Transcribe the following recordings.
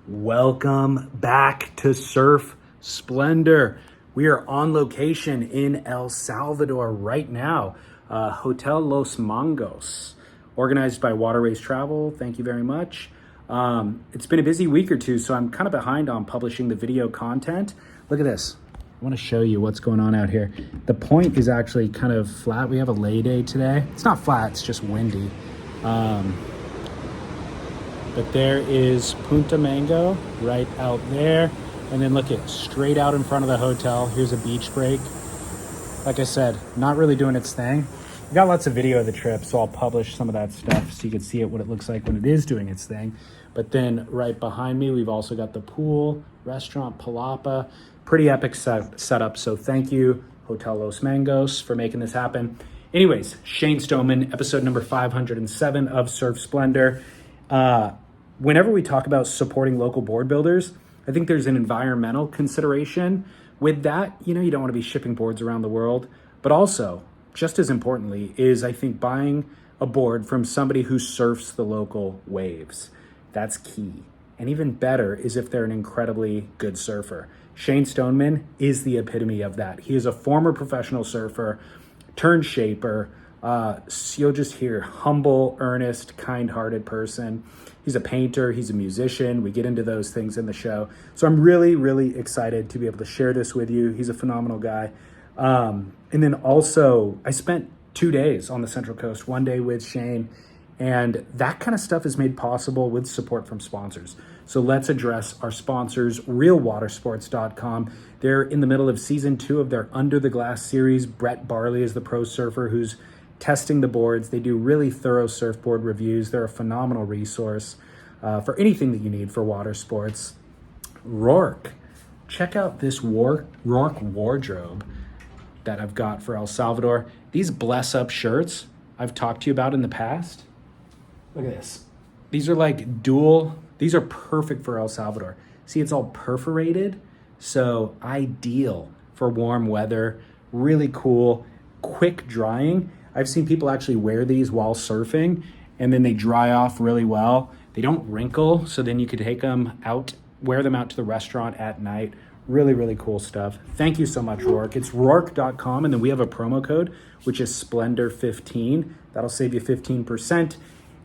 Welcome back to Surf Splendor. We are on location in El Salvador right now. Hotel Los Mangos, organized by Waterways Travel. Thank you very much. It's been a busy week or two, so I'm kind of behind on publishing the video content. Look at this. I want to show you what's going on out here. The point is actually kind of flat. We have a lay day today. It's not flat, it's just windy. But there is Punta Mango right out there. And then look at straight out in front of the hotel. Here's a beach break. Like I said, not really doing its thing. We got lots of video of the trip, so I'll publish some of that stuff so you can see what it looks like when it is doing its thing. But then right behind me, we've also got the pool, restaurant, Palapa. Pretty epic setup. So thank you, Hotel Los Mangos, for making this happen. Anyways, Shane Stoneman, episode number 507 of Surf Splendor. Whenever we talk about supporting local board builders, I think there's an environmental consideration with that. You know, you don't want to be shipping boards around the world, but also, just as importantly, is I think buying a board from somebody who surfs the local waves. That's key. And even better is if they're an incredibly good surfer. Shane Stoneman is the epitome of that. He is a former professional surfer turned shaper. You'll just hear humble, earnest, kind-hearted person. He's a painter, he's a musician. We get into those things in the show. So I'm really, really excited to be able to share this with you. He's a phenomenal guy. And then also, I spent 2 days on the Central Coast, 1 day with Shane, and that kind of stuff is made possible with support from sponsors. So let's address our sponsors, realwatersports.com. They're in the middle of season 2 of their Under the Glass series. Brett Barley is the pro surfer who's testing the boards. They do really thorough surfboard reviews. They're a phenomenal resource for anything that you need for water sports. Rourke. Check out this Rourke wardrobe that I've got for El Salvador. These Bless Up shirts I've talked to you about in the past. Look at this. These are like these are perfect for El Salvador. See, it's all perforated, so ideal for warm weather. Really cool, quick drying. I've seen people actually wear these while surfing, and then they dry off really well. They don't wrinkle, so then you could take them out, wear them out to the restaurant at night. Really, really cool stuff. Thank you so much, Rourke. It's rourke.com, and then we have a promo code, which is Splendor15. That'll save you 15%.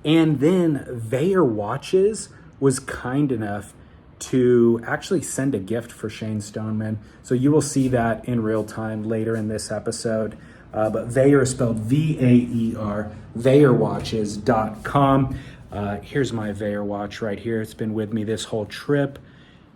And then Veyer Watches was kind enough to actually send a gift for Shane Stoneman. So you will see that in real time later in this episode. But Veyer is spelled V-A-E-R, VeyerWatches.com. Here's my Veyer watch right here. It's been with me this whole trip.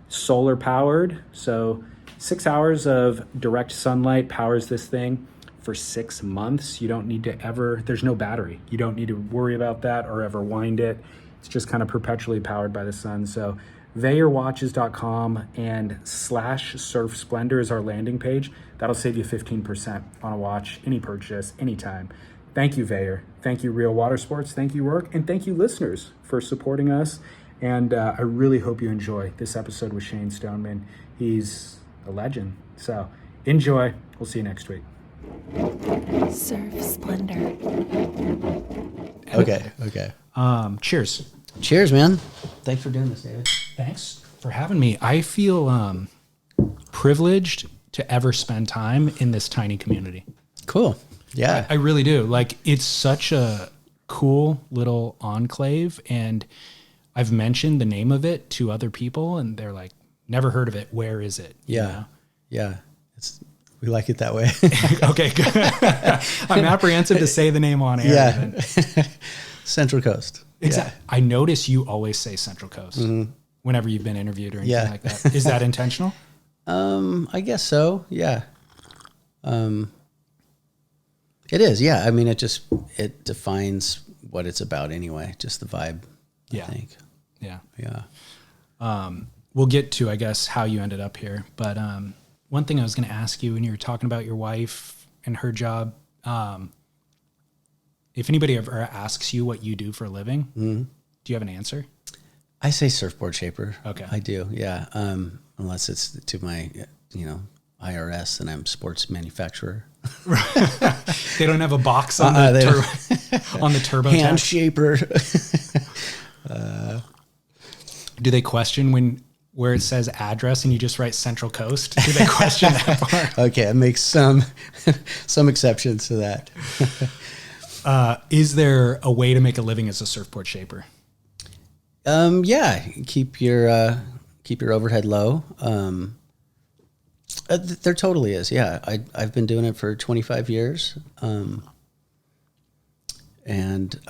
Solar powered, so 6 hours of direct sunlight powers this thing for 6 months. You don't need to there's no battery. You don't need to worry about that or ever wind it. It's just kind of perpetually powered by the sun. So VeyerWatches.com and /Surf Splendor is our landing page. That'll save you 15% on a watch, any purchase, anytime. Thank you, Veyer. Thank you, Real Water Sports. Thank you, Rourke. And thank you, listeners, for supporting us. And I really hope you enjoy this episode with Shane Stoneman. He's a legend. So enjoy. We'll see you next week. Surf Splendor. Okay. Cheers. Cheers, man. Thanks for doing this, David. Thanks for having me. I feel privileged to ever spend time in this tiny community. Cool. Yeah. I really do. Like, it's such a cool little enclave, and I've mentioned the name of it to other people, and they're like, never heard of it. Where is it? Yeah. You know? Yeah. We like it that way. Okay, good. I'm apprehensive to say the name on air. Yeah. Central Coast. Exactly. Yeah. I notice you always say Central Coast whenever you've been interviewed or anything like that. Is that intentional? I guess so. Yeah. It is. Yeah. I mean, it defines what it's about anyway. Just the vibe. I think. Yeah. Yeah. We'll get to, I guess, how you ended up here. But one thing I was going to ask you when you were talking about your wife and her job, if anybody ever asks you what you do for a living, do you have an answer? I say surfboard shaper. Okay. I do. Yeah. Unless it's to my, IRS and I'm sports manufacturer. They don't have a box on the on the turbo hand shaper. Do they question where it says address and you just write Central Coast? Do they question that part? Okay, it makes some exceptions to that. Is there a way to make a living as a surfboard shaper? Yeah, keep your overhead low. There totally is. Yeah, I've been doing it for 25 years. And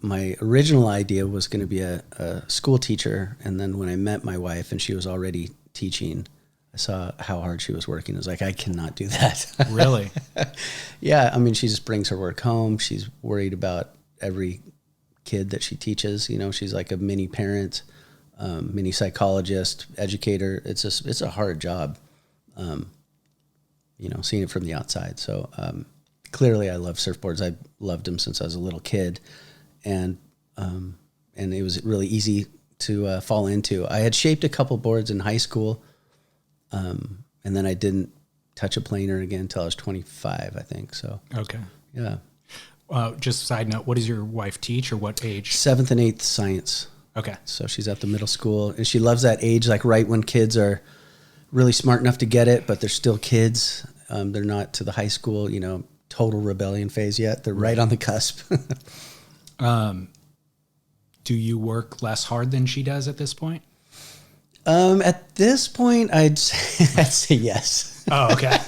my original idea was going to be a school teacher. And then when I met my wife and she was already teaching, I saw how hard she was working. I was like, I cannot do that. Really? Yeah. I mean, she just brings her work home. She's worried about every kid that she teaches. You know, she's like a mini parent, mini psychologist, educator. It's a hard job, you know, seeing it from the outside. So, clearly I love surfboards. I loved them since I was a little kid, and it was really easy to fall into. I had shaped a couple boards in high school, and then I didn't touch a planer again until I was 25, I think. So okay, yeah. Just a side note, what does your wife teach, or what age? 7th and 8th science. Okay, so she's at the middle school, and she loves that age, like right when kids are really smart enough to get it, but they're still kids. They're not to the high school, you know, total rebellion phase yet. They're right on the cusp. Do you work less hard than she does at this point? At this point, I'd say yes. Oh, okay.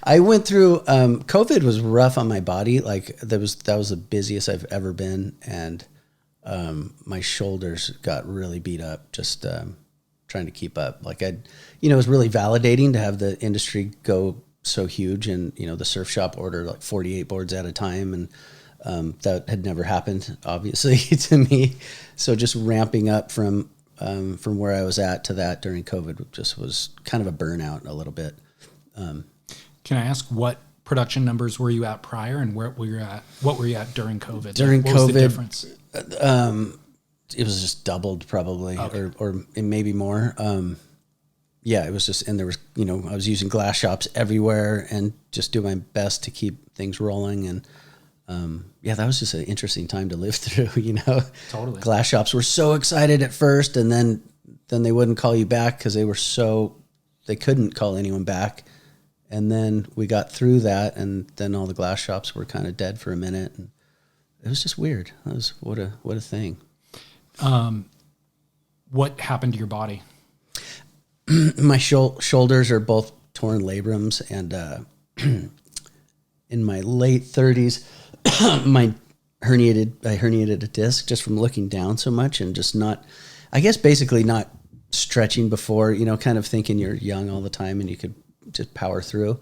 I went through, COVID was rough on my body. Like that was the busiest I've ever been. And, my shoulders got really beat up just, trying to keep up. Like it was really validating to have the industry go so huge, and you know the surf shop ordered like 48 boards at a time, and that had never happened obviously to me. So just ramping up from where I was at to that during COVID just was kind of a burnout a little bit. Can I ask what production numbers were you at prior, and what were you at during COVID? During what COVID, was the difference? It was just doubled probably, okay. or maybe more. Yeah, it was just, and there was, you know, I was using glass shops everywhere and just doing my best to keep things rolling. And yeah, that was just an interesting time to live through, you know. Totally. Glass shops were so excited at first, and then they wouldn't call you back because they couldn't call anyone back. And then we got through that, and then all the glass shops were kind of dead for a minute. And it was just weird. That was what a thing. What happened to your body? My shoulders are both torn labrums, and in my late 30s, I herniated a disc just from looking down so much and just not, I guess basically not stretching before, you know, kind of thinking you're young all the time and you could just power through.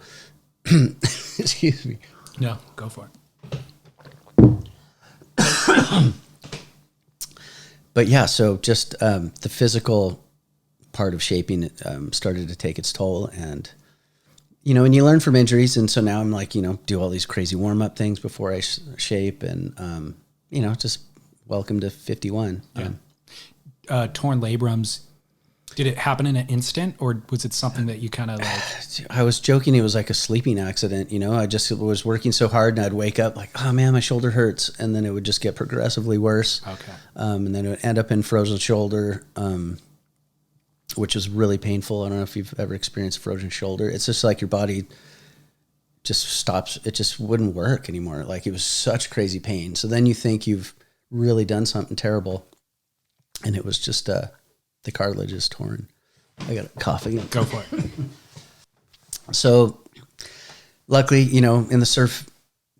Excuse me. No, go for it. But yeah, so just the physical part of shaping started to take its toll, and you know, and you learn from injuries, and so now I'm like, you know, do all these crazy warm up things before I shape, and you know, just welcome to 51. Yeah. Torn labrums. Did it happen in an instant, or was it something that you kind of like? I was joking. It was like a sleeping accident. You know, I just was working so hard, and I'd wake up like, oh man, my shoulder hurts, and then it would just get progressively worse. Okay. And then it would end up in frozen shoulder. Which was really painful. I don't know if you've ever experienced frozen shoulder. It's just like your body just stops. It just wouldn't work anymore. Like it was such crazy pain. So then you think you've really done something terrible, and it was just the cartilage is torn. I got a cough again. Go for it. So luckily, you know, in the surf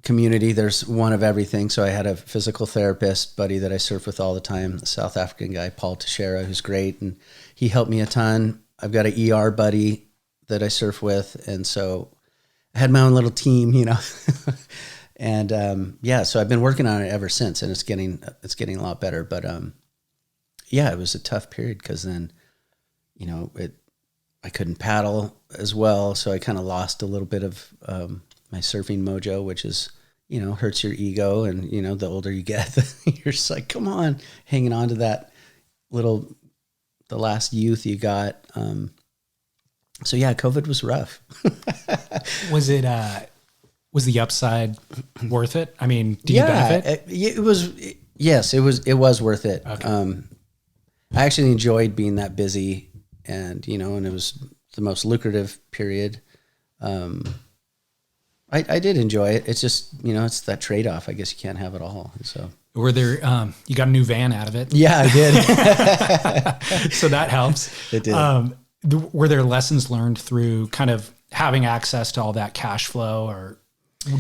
community, there's one of everything. So I had a physical therapist buddy that I surf with all the time, a South African guy, Paul Teixeira, who's great. And he helped me a ton. I've got an ER buddy that I surf with. And so I had my own little team, you know, and, yeah, so I've been working on it ever since, and it's getting a lot better. But, yeah, it was a tough period because then, you know, I couldn't paddle as well. So I kind of lost a little bit of, my surfing mojo, which is, you know, hurts your ego. And, you know, the older you get, you're just like, come on, hanging on to that the last youth you got. So yeah, COVID was rough. Was the upside worth it? I mean, did you benefit? It was, yes, it was worth it. Okay. I actually enjoyed being that busy, and and it was the most lucrative period. I did enjoy it. It's just, it's that trade-off. I guess you can't have it all. So Were there, you got a new van out of it. yeah, I did. So that helps. It did. Were there lessons learned through kind of having access to all that cash flow, or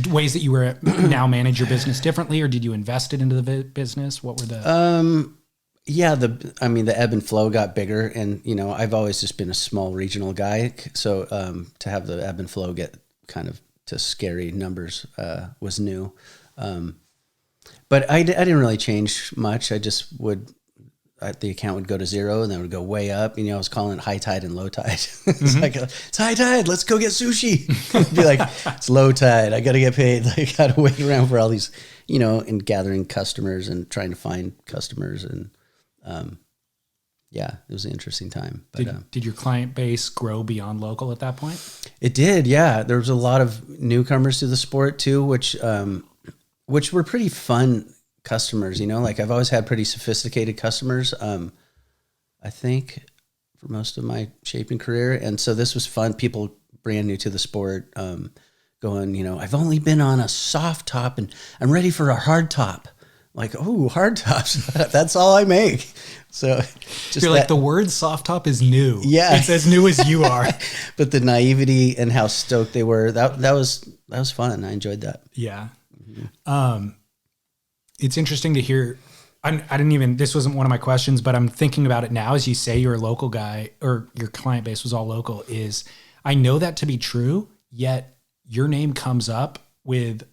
ways that you were now manage your business differently, or did you invest it into the business? What were the... Yeah, the ebb and flow got bigger, and I've always just been a small regional guy. So to have the ebb and flow get kind of to scary numbers was new. But I didn't really change much. I just the account would go to zero and then it would go way up. I was calling it high tide and low tide. It's like, it's high tide, let's go get sushi. It'd be like, it's low tide, I got to get paid. I got to wait around for all these, and gathering customers and trying to find customers. And yeah, it was an interesting time. But did your client base grow beyond local at that point? It did, yeah. There was a lot of newcomers to the sport too, which were pretty fun customers. Like I've always had pretty sophisticated customers. I think for most of my shaping career, and so this was fun. People brand new to the sport, going, I've only been on a soft top and I'm ready for a hard top. Like, oh, hard tops. That's all I make. So just you're like, the word soft top is new. Yeah. It's as new as you are. But the naivety and how stoked they were, that was fun. I enjoyed that. Yeah. It's interesting to hear. This wasn't one of my questions, but I'm thinking about it now as you say you're a local guy, or your client base was all local. I know that to be true, yet your name comes up with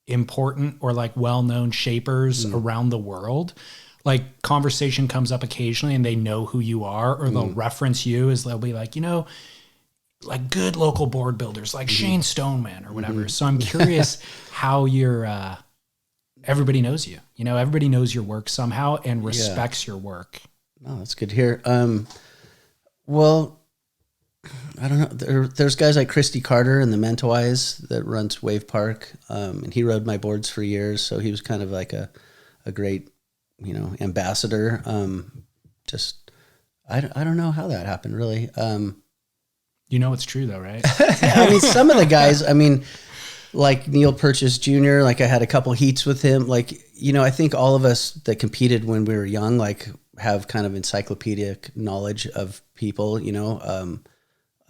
important or like well-known shapers around the world. Like conversation comes up occasionally and they know who you are, or they'll reference you as they'll be like, like good local board builders, like Shane Stoneman or whatever. So I'm curious how you're, everybody knows you, everybody knows your work somehow and respects your work. Oh, that's good to hear. Well, I don't know. There's guys like Christy Carter and the Mentawais that runs Wave Park. And he rode my boards for years. So he was kind of like a great, ambassador. I don't know how that happened really. It's true though, right? Some of the guys, like Neil Purchase Jr., like I had a couple heats with him. Like, I think all of us that competed when we were young, like have kind of encyclopedic knowledge of people,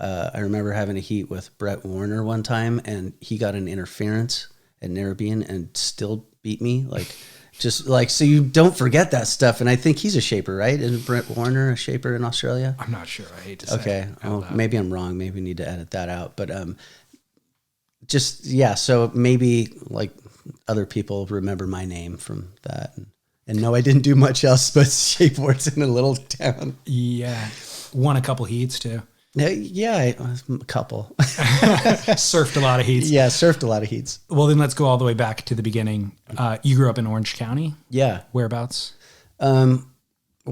I remember having a heat with Brett Warner one time, and he got an interference at Narrabeen and still beat me. Like, just like, so you don't forget that stuff. And I think he's a shaper, right? Isn't Brett Warner a shaper in Australia? I'm not sure. I hate to say. Okay. Well, maybe I'm wrong. Maybe we need to edit that out. But so maybe like other people remember my name from that. And no, I didn't do much else but shape boards in a little town. Yeah. Won a couple heats too. Yeah, a couple. Surfed a lot of heats. Yeah, surfed a lot of heats. Well, then let's go all the way back to the beginning. You grew up in Orange County? Yeah. Whereabouts? Well,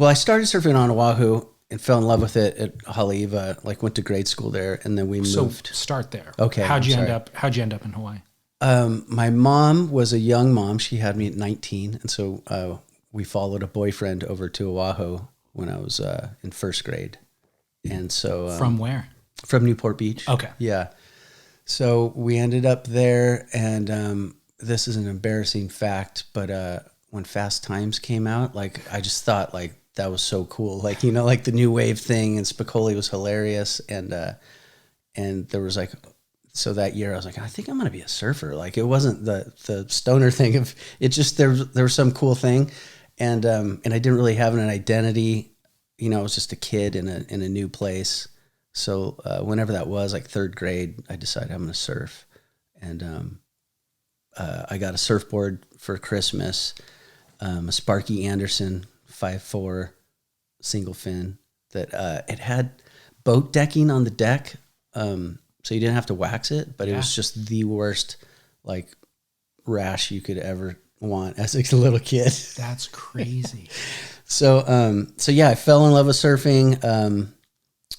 I started surfing on Oahu and fell in love with it at Haleiwa, like went to grade school there, and then we moved. So start there. Okay. How'd you end up in Hawaii? My mom was a young mom. She had me at 19, and so we followed a boyfriend over to Oahu when I was in first grade. And so from where? From Newport Beach. Okay. Yeah. So we ended up there, and this is an embarrassing fact, but when Fast Times came out, like I just thought like that was so cool, like like the new wave thing, and Spicoli was hilarious, and there was like, so that year I was like, I think I'm gonna be a surfer. Like it wasn't the stoner thing of it, just there was some cool thing, and I didn't really have an identity. I was just a kid in a new place. So whenever that was, like third grade, I decided I'm going to surf. And I got a surfboard for Christmas, a Sparky Anderson 5'4" single fin that it had boat decking on the deck. So you didn't have to wax it, but it was just the worst like rash you could ever want as a little kid. That's crazy. So I fell in love with surfing.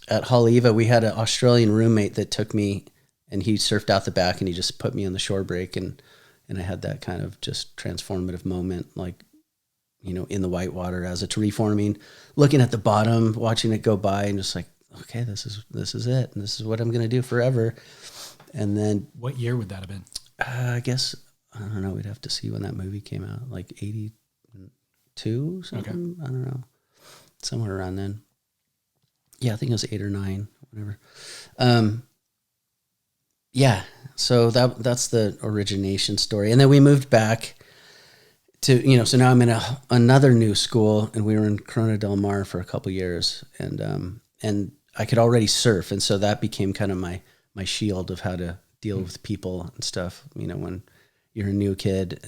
At Haleiwa, we had an Australian roommate that took me, and he surfed out the back, and he just put me on the shore break, and I had that kind of just transformative moment. Like, in the whitewater as it's reforming, looking at the bottom, watching it go by, and just like, okay, this is it, and this is what I'm going to do forever. And then, what year would that have been? I guess, I don't know. We'd have to see when that movie came out, like 82, something. Okay. I don't know, somewhere around then. Yeah, I think it was 8 or 9, whatever. Yeah, so that's the origination story. And then we moved back to, so now I'm in another new school, and we were in Corona del Mar for a couple years, and I could already surf, and so that became kind of my shield of how to deal with people and stuff, when you're a new kid.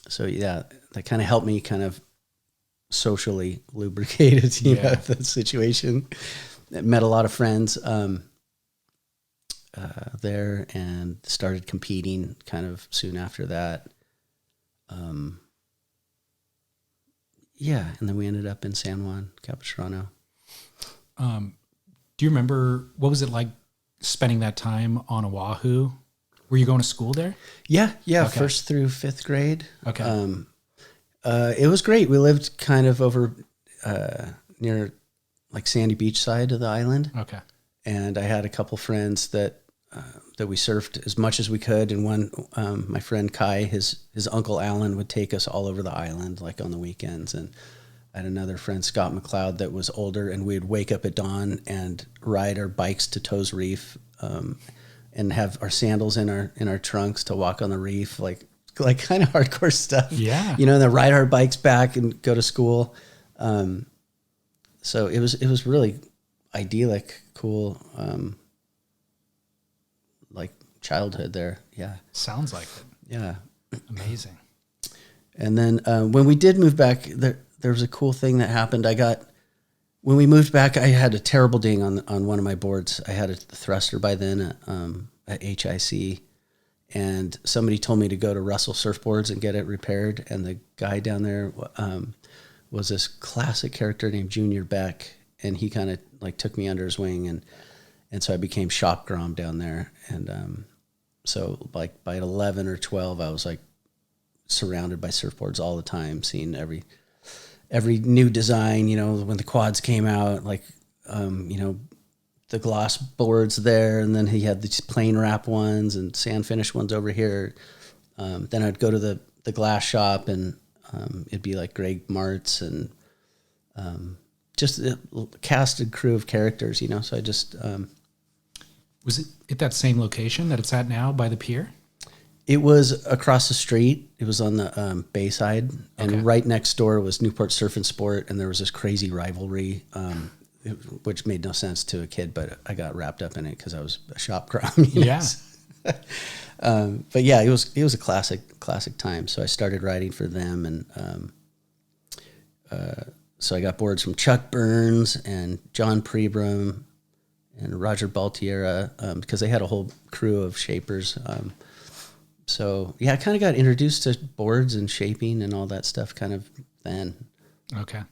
So yeah, that kind of helped me kind of socially lubricated, the situation. Met a lot of friends there, and started competing kind of soon after that. And then we ended up in San Juan Capistrano. Do you remember, what was it like spending that time on Oahu? Were you going to school there? Yeah. Okay. 1st through 5th grade. Okay. It was great. We lived kind of over near like Sandy Beach side of the island. Okay. And I had a couple friends that we surfed as much as we could. And one, my friend Kai, his uncle Alan would take us all over the island, like on the weekends. And I had another friend, Scott McLeod, that was older, and we'd wake up at dawn and ride our bikes to Toes Reef, and have our sandals in our trunks to walk on the reef, like kind of hardcore stuff. Yeah. Then ride our bikes back and go to school. So it was really idyllic, cool, like childhood there. Yeah. Sounds like it. Yeah. Amazing. And then when we did move back, there was a cool thing that happened. When we moved back, I had a terrible ding on one of my boards. I had a thruster by then at HIC, and somebody told me to go to Russell Surfboards and get it repaired. And the guy down there was this classic character named Junior Beck, and he kind of like took me under his wing, and so I became shop Grom down there. And so like by 11 or 12, I was like surrounded by surfboards all the time, seeing every new design, when the quads came out, like, the gloss boards there. And then he had these plain wrap ones and sand finish ones over here. Then I'd go to the glass shop, and it'd be like Greg Martz and just a casted crew of characters, So I just... Was it at that same location that it's at now by the pier? It was across the street. It was on the bay side, and Okay. right next door was Newport Surf and Sport, and there was this crazy rivalry, which made no sense to a kid, but I got wrapped up in it because I was a shop Grom. Yeah. But yeah, it was a classic time. So I started riding for them, and so I got boards from Chuck Burns and John Prebrum and Roger Baltiera, because they had a whole crew of shapers. So yeah, I kind of got introduced to boards and shaping and all that stuff kind of then. Okay.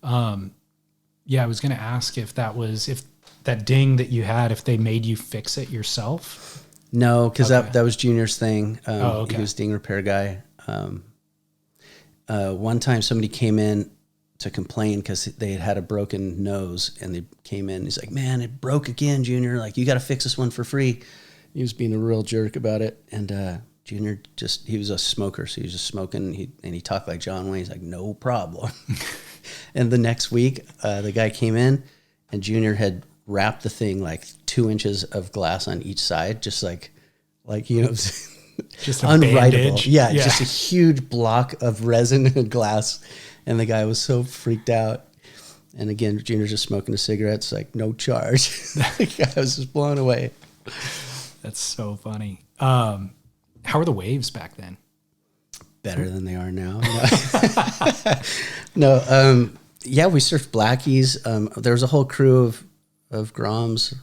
Yeah, I was going to ask if that ding that you had, if they made you fix it yourself. No, because Okay. that was Junior's thing. Okay. He was ding repair guy. One time somebody came in to complain because they had a broken nose, and they came in. He's like, "Man, it broke again, Junior. Like, you got to fix this one for free." He was being a real jerk about it. And Junior he was a smoker, so he was just smoking. He talked like John Wayne. He's like, "No problem." And the next week, the guy came in, and Junior had wrapped the thing like 2 inches of glass on each side, just like Just a unwritable. bandage. Yeah, just a huge block of resin and glass. And the guy was so freaked out. And again, Junior's just smoking a cigarette. It's like, no charge. The guy was just blown away. That's so funny. How were the waves back then? Better than they are now. No, yeah, we surfed Blackies. There was a whole crew of Groms.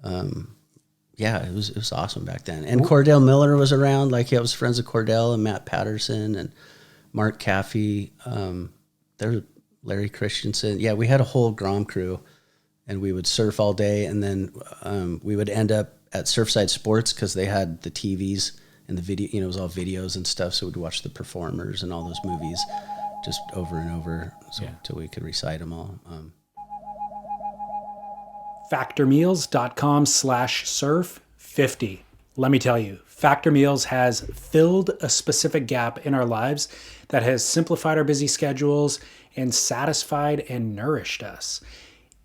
Yeah, it was awesome back then. And Cordell Miller was around. Like, I was friends with Cordell and Matt Patterson and Mark Caffey. There was Larry Christensen. Yeah, we had a whole Grom crew, and we would surf all day. And then we would end up at Surfside Sports because they had the TVs and the video, it was all videos and stuff. So we'd watch the performers and all those movies just over and over till we could recite them all. Factormeals.com/surf50. Let me tell you, Factor Meals has filled a specific gap in our lives that has simplified our busy schedules and satisfied and nourished us.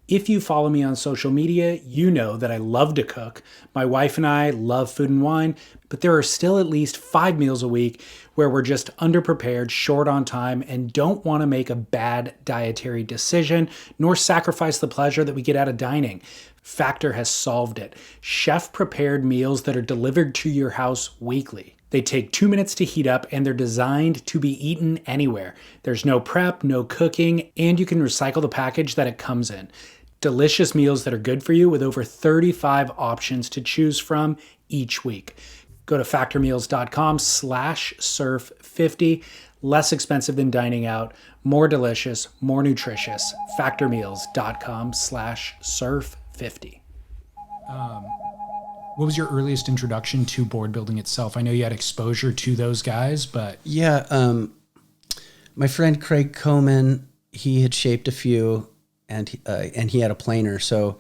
If you follow me on social media, you know that I love to cook. My wife and I love food and wine, but there are still at least 5 meals a week where we're just underprepared, short on time, and don't want to make a bad dietary decision, nor sacrifice the pleasure that we get out of dining. Factor has solved it. Chef-prepared meals that are delivered to your house weekly. They take 2 minutes to heat up, and they're designed to be eaten anywhere. There's no prep, no cooking, and you can recycle the package that it comes in. Delicious meals that are good for you with over 35 options to choose from each week. Go to factormeals.com/surf50. Less expensive than dining out, more delicious, more nutritious. Factormeals.com/surf50. What was your earliest introduction to board building itself? I know you had exposure to those guys, but... Yeah, my friend Craig Coman, he had shaped a few, and he had a planer, so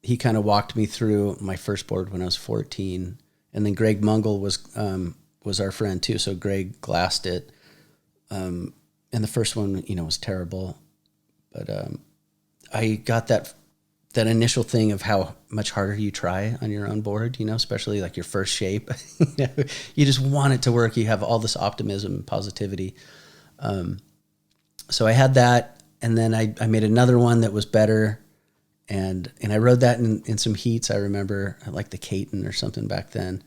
he kind of walked me through my first board when I was 14, and then Greg Mungle was our friend too, so Greg glassed it, and the first one, was terrible, but I got that initial thing of how much harder you try on your own board, especially like your first shape. You just want it to work. You have all this optimism and positivity. So I had that, and then I made another one that was better, and I rode that in some heats. I remember like the Caton or something back then.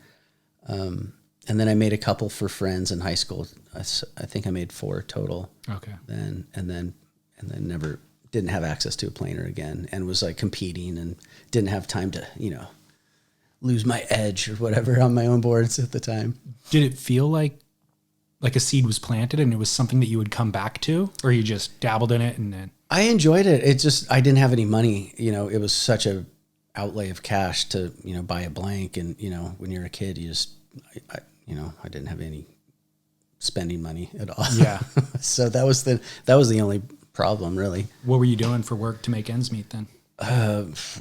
And then I made a couple for friends in high school. I think I made 4 total. Okay. Then never didn't have access to a planer again, and was like competing and didn't have time to, lose my edge or whatever on my own boards at the time. Did it feel like a seed was planted and it was something that you would come back to, or you just dabbled in it and then? I enjoyed it. It just, I didn't have any money. It was such a outlay of cash to, buy a blank. And, when you're a kid, you just, I didn't have any spending money at all. Yeah. So that was the only problem, really. What were you doing for work to make ends meet then?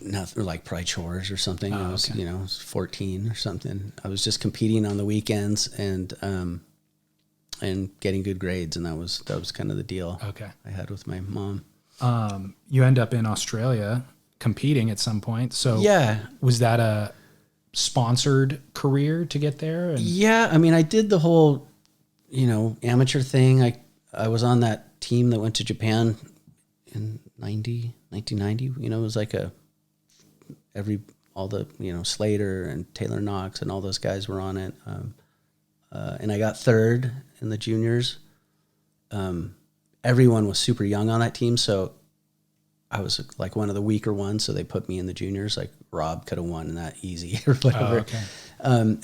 Nothing, like probably chores or something. I was, okay. I was 14 or something. I was just competing on the weekends and getting good grades, and that was kind of the deal. Okay. I had with my mom. You end up in Australia competing at some point. So yeah, was that a sponsored career to get there? Yeah, I mean, I did the whole, amateur thing. I was on that team that went to Japan in 1990. It was like all the Slater and Taylor Knox and all those guys were on it. And I got 3rd in the juniors. Everyone was super young on that team, so I was like one of the weaker ones, so they put me in the juniors. Like Rob could have won that easy or whatever. Oh, okay.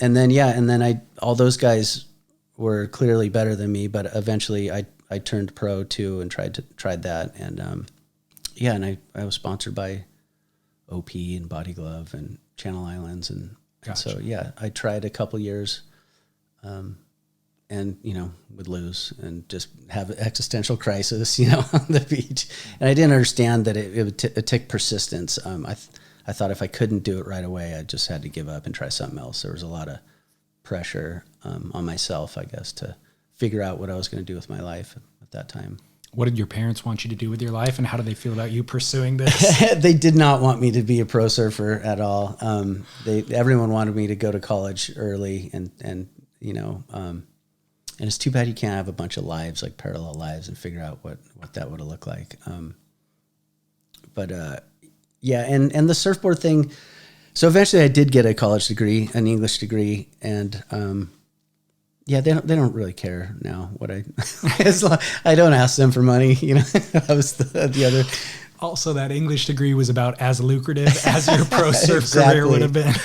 And then all those guys were clearly better than me, but eventually I turned pro too and tried that. And and I was sponsored by OP and Body Glove and Channel Islands. And so, I tried a couple years, and, would lose and just have an existential crisis, on the beach. And I didn't understand that it would take persistence. I thought if I couldn't do it right away, I just had to give up and try something else. There was a lot of pressure on myself, I guess, to figure out what I was going to do with my life at that time. What did your parents want you to do with your life, and how did they feel about you pursuing this? They did not want me to be a pro surfer at all. Everyone wanted me to go to college early, and it's too bad you can't have a bunch of lives, like parallel lives, and figure out what that would have looked like. And the surfboard thing. So eventually I did get a college degree, an English degree, and they don't really care now what I don't ask them for money, That was the other. Also, that English degree was about as lucrative as your pro surf career would have been.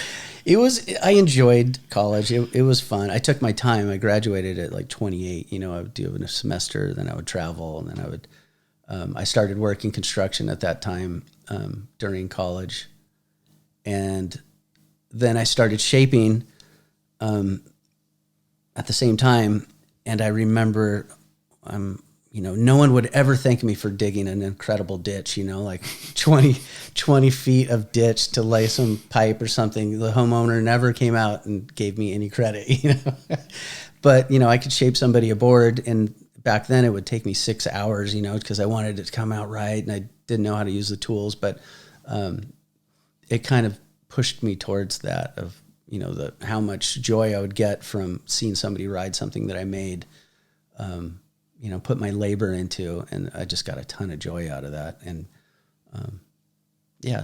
I enjoyed college. It was fun. I took my time. I graduated at like 28. I would do a semester, then I would travel, and then I started working construction at that time during college. And then I started shaping at the same time, and I remember, no one would ever thank me for digging an incredible ditch, like 20 feet of ditch to lay some pipe or something. The homeowner never came out and gave me any credit, But, I could shape somebody a board, and back then it would take me 6 hours, because I wanted it to come out right, and I didn't know how to use the tools. But it kind of pushed me towards that of, how much joy I would get from seeing somebody ride something that I made, put my labor into, and I just got a ton of joy out of that. And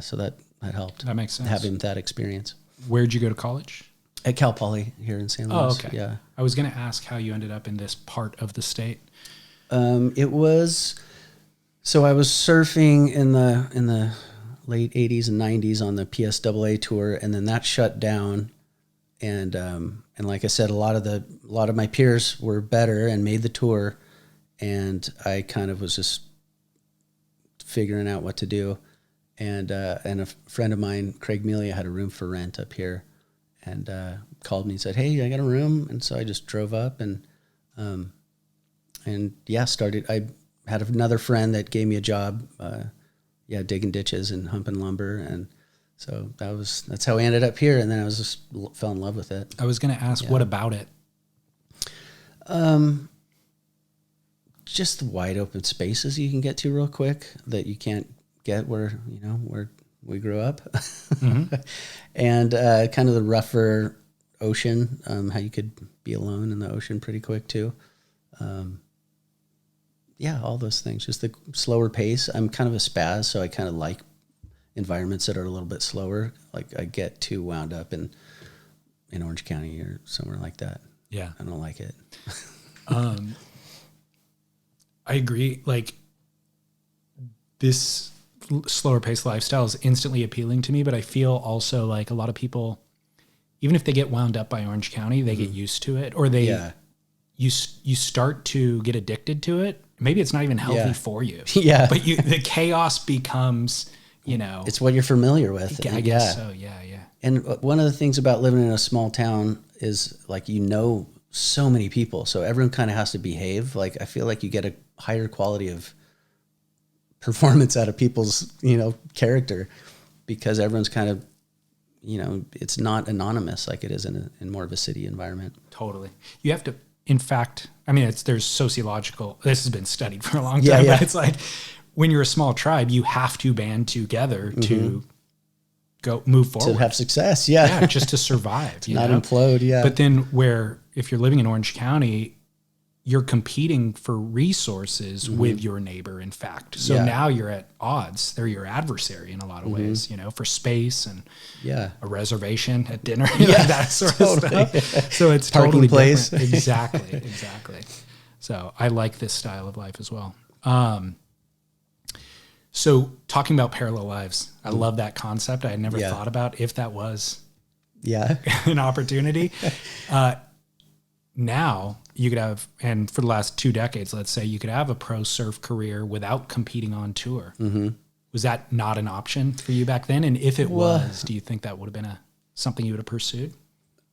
so that helped. That makes sense. Having that experience. Where'd you go to college? At Cal Poly here in San Luis. Oh, okay. Yeah. I was going to ask how you ended up in this part of the state. It was, so I was surfing in the late 80s and 90s on the PSAA tour, and then that shut down. And like I said, a lot of my peers were better and made the tour, and I kind of was just figuring out what to do. And a friend of mine, Craig Melia, had a room for rent up here, and called me and said, "Hey, I got a room." And so I just drove up and started. I had another friend that gave me a job, digging ditches and humping lumber, and so that's how I ended up here. And then I was just fell in love with it. I was going to ask, what about it? Just the wide open spaces you can get to real quick that you can't get where we grew up, mm-hmm. And kind of the rougher ocean, how you could be alone in the ocean pretty quick too. All those things, just the slower pace. I'm kind of a spaz, so I kind of like environments that are a little bit slower. Like I get too wound up in Orange County or somewhere like that. Yeah. I don't like it. I agree. Like this slower paced lifestyle is instantly appealing to me, but I feel also like a lot of people, even if they get wound up by Orange County, they get used to it, or you start to get addicted to it. Maybe it's not even healthy for you. Yeah. But the chaos becomes, it's what you're familiar with. I guess so. Yeah. And one of the things about living in a small town is like, so many people. So everyone kind of has to behave. Like, I feel like you get a higher quality of performance out of people's, character, because everyone's kind of, it's not anonymous like it is in more of a city environment. Totally. You have to, in fact, there's sociological, this has been studied for a long time, but it's like when you're a small tribe, you have to band together to go move forward. To have success. Yeah. Just to survive. Not implode. Yeah. But then if you're living in Orange County, you're competing for resources with your neighbor, in fact. So now you're at odds. They're your adversary in a lot of ways, for space and a reservation at dinner, that sort of stuff. So it's parking totally place. Different. Exactly. So I like this style of life as well. So talking about parallel lives, I love that concept. I had never thought about if that was an opportunity. Now you could have, and for the last 2 decades, let's say, you could have a pro surf career without competing on tour. Mm-hmm. Was that not an option for you back then? And if it was, do you think that would have been something you would have pursued?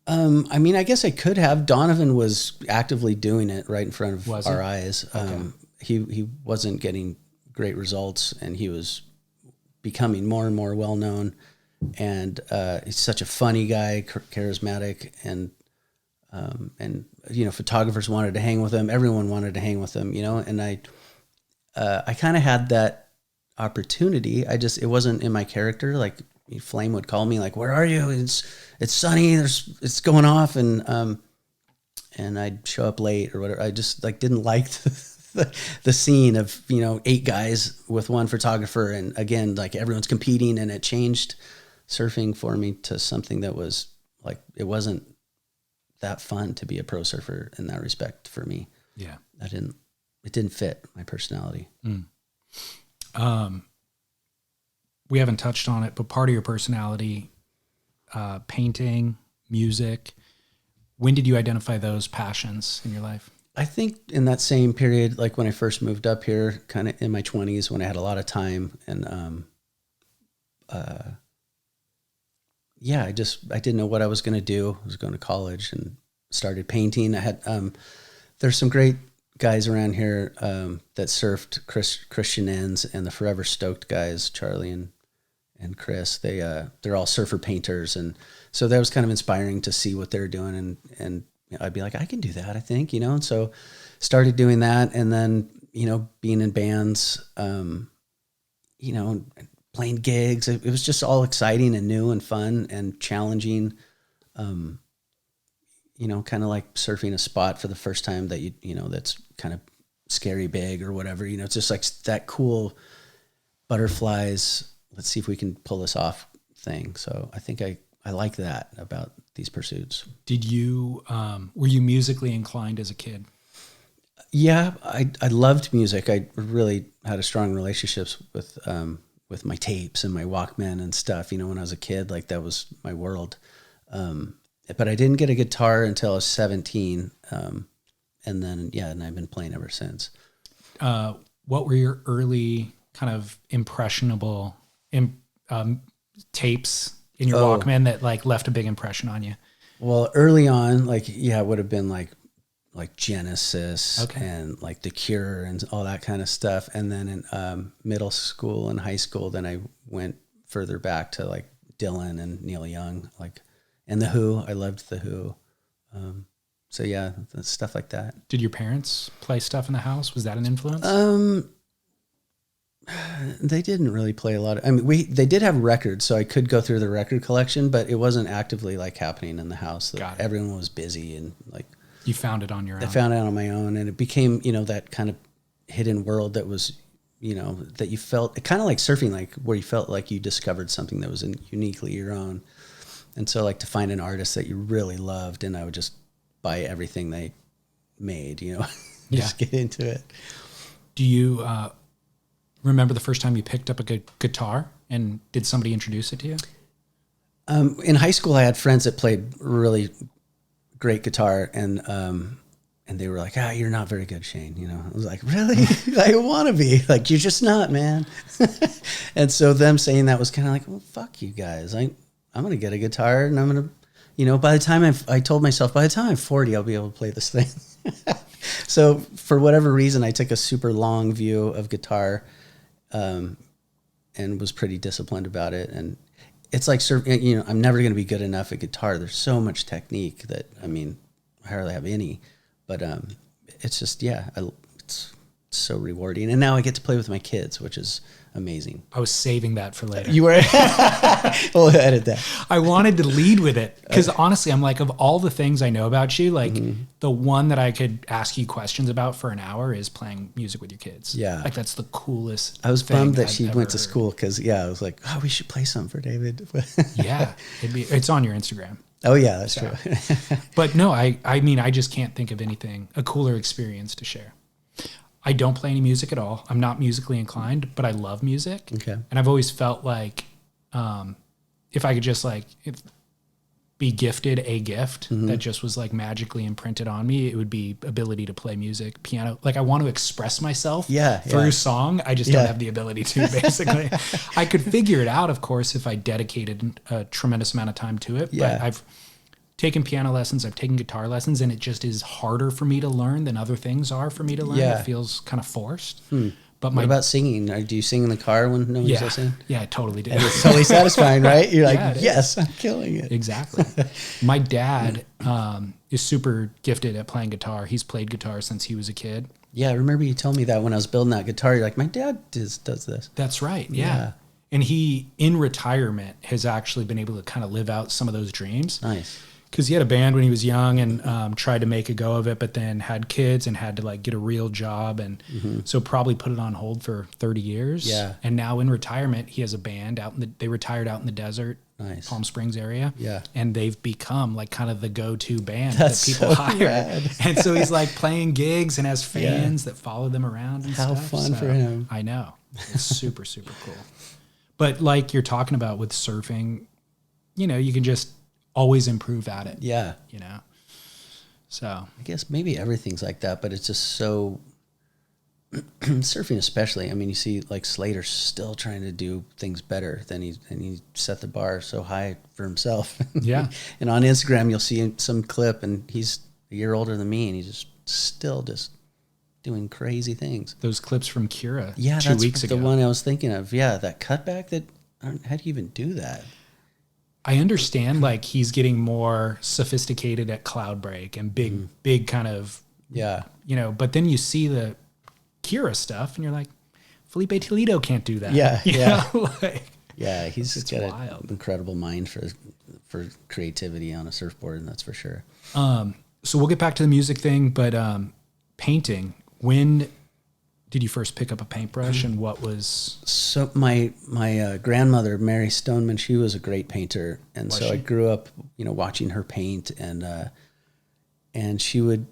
I guess I could have. Donovan was actively doing it right in front of our eyes. Okay. He wasn't getting great results, and he was becoming more and more well-known. And he's such a funny guy, charismatic, and photographers wanted to hang with him. Everyone wanted to hang with him, and I kind of had that opportunity. It wasn't in my character. Like Flame would call me like, "Where are you? It's sunny. It's going off." And I'd show up late or whatever. I just didn't like the scene of, 8 guys with one photographer. And again, everyone's competing, and it changed surfing for me to something that was it wasn't that fun to be a pro surfer in that respect for me. Yeah. It didn't fit my personality. We haven't touched on it, but part of your personality, painting, music, when did you identify those passions in your life? I think in that same period, like when I first moved up here, kind of in my 20s, when I had a lot of time, and yeah, I didn't know what I was going to do. I was going to college and started painting. I had, there's some great guys around here that surfed, Christian Ends and the Forever Stoked guys, Charlie and Chris. They're all surfer painters, and so that was kind of inspiring to see what they're doing, and I'd be like, I can do that, I think, and so started doing that, and then being in bands, playing gigs. It was just all exciting and new and fun and challenging. Kind of like surfing a spot for the first time that that's kind of scary big or whatever. It's just like that cool butterflies. Let's see if we can pull this off thing. So I think I like that about these pursuits. Did you, were you musically inclined as a kid? Yeah, I loved music. I really had a strong relationships with my tapes and my Walkman and stuff. When I was a kid, like that was my world. But I didn't get a guitar until I was 17. And then, and I've been playing ever since. What were your early kind of impressionable tapes in your Walkman that like left a big impression on you? Well, early on, it would have been like Genesis and like The Cure and all that kind of stuff. And then in middle school and high school, then I went further back to like Dylan and Neil Young, and The Who. I loved The Who. So yeah, stuff like that. Did your parents play stuff in the house? Was that an influence? They didn't really play a lot. They did have records, so I could go through the record collection, but it wasn't actively like happening in the house. Got it. Everyone was busy and like. You found it on your own. I found it on my own, and it became, that kind of hidden world that was, that you felt kind of like surfing, like where you felt like you discovered something that was uniquely your own. And so like to find an artist that you really loved, and I would just buy everything they made, just get into it. Do you remember the first time you picked up a guitar, and did somebody introduce it to you? In high school, I had friends that played really great guitar, and they were like, you're not very good, Shane. I was like, really? I want to be. Like, you're just not, man. And so them saying that was kind of like, well, fuck you guys. I'm going to get a guitar, and I'm going to, by the time I told myself, by the time I'm 40, I'll be able to play this thing. So for whatever reason, I took a super long view of guitar, and was pretty disciplined about it. And it's like, I'm never going to be good enough at guitar. There's so much technique that, I hardly have any, but it's just, it's so rewarding. And now I get to play with my kids, which is amazing. I was saving that for later. You were? We'll edit that. I wanted to lead with it because honestly, I'm like, of all the things I know about you, like the one that I could ask you questions about for an hour is playing music with your kids. Yeah. Like that's the coolest I was thing bummed that I've she ever went to heard. school because, I was like, we should play something for David. Yeah. It's on your Instagram. Oh, yeah, that's true. But no, I just can't think of anything, a cooler experience to share. I don't play any music at all. I'm not musically inclined, but I love music. Okay. And I've always felt like if I could just be gifted a gift that just was like magically imprinted on me, it would be ability to play music, piano. Like I want to express myself through song. I just don't have the ability to, basically. I could figure it out, of course, if I dedicated a tremendous amount of time to it. Yeah. But I've taken piano lessons, I've taken guitar lessons, and it just is harder for me to learn than other things are for me to learn. Yeah. It feels kind of forced. But what about singing? Do you sing in the car when no one's listening? Yeah, I totally did. It's totally satisfying, right? You're like, Yeah, yes, I'm killing it. Exactly. My dad is super gifted at playing guitar. He's played guitar since he was a kid. Yeah, I remember you told me that when I was building that guitar. You're like, my dad does this. That's right. Yeah. And he, in retirement, has actually been able to kind of live out some of those dreams. Nice. Because he had a band when he was young and tried to make a go of it, but then had kids and had to get a real job. And so probably put it on hold for 30 years. Yeah. And now in retirement, he has a band they retired out in the desert, Nice. Palm Springs area. Yeah. And they've become kind of the go-to band That's that people so hire. rad. And so he's playing gigs and has fans that follow them around and How stuff. fun for him. I know. It's super, super cool. But like you're talking about with surfing, you can just always improve at it. Yeah. So I guess maybe everything's like that, but it's just so surfing especially. I mean, you see like Slater still trying to do things better than he set the bar so high for himself. Yeah. And on Instagram, you'll see some clip, and he's a year older than me, and he's still doing crazy things. Those clips from Kira Yeah, 2 that's weeks ago. the one I was thinking of. Yeah, that cutback. How do you even do that? I understand like he's getting more sophisticated at cloud break and big kind of, Yeah. but then you see the Kira stuff and you're like, Felipe Toledo can't do that. Yeah, You yeah. know? Like, Yeah, he's it's got wild. an incredible mind for creativity on a surfboard, and that's for sure. so we'll get back to the music thing, but painting, when did you first pick up a paintbrush and what was... So my grandmother, Mary Stoneman, she was a great painter, and Was so I she? grew up, watching her paint, and she would,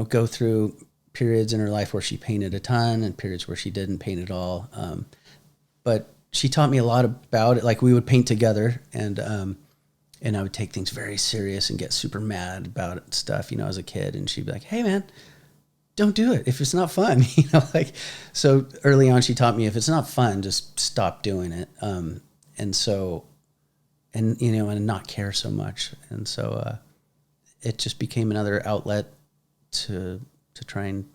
go through periods in her life where she painted a ton and periods where she didn't paint at all. But she taught me a lot about it. Like we would paint together, and I would take things very serious and get super mad about stuff, as a kid. And she'd be like, "Hey, man, don't do it if it's not fun." So early on, she taught me if it's not fun, just stop doing it. And not care so much. And so it just became another outlet to try and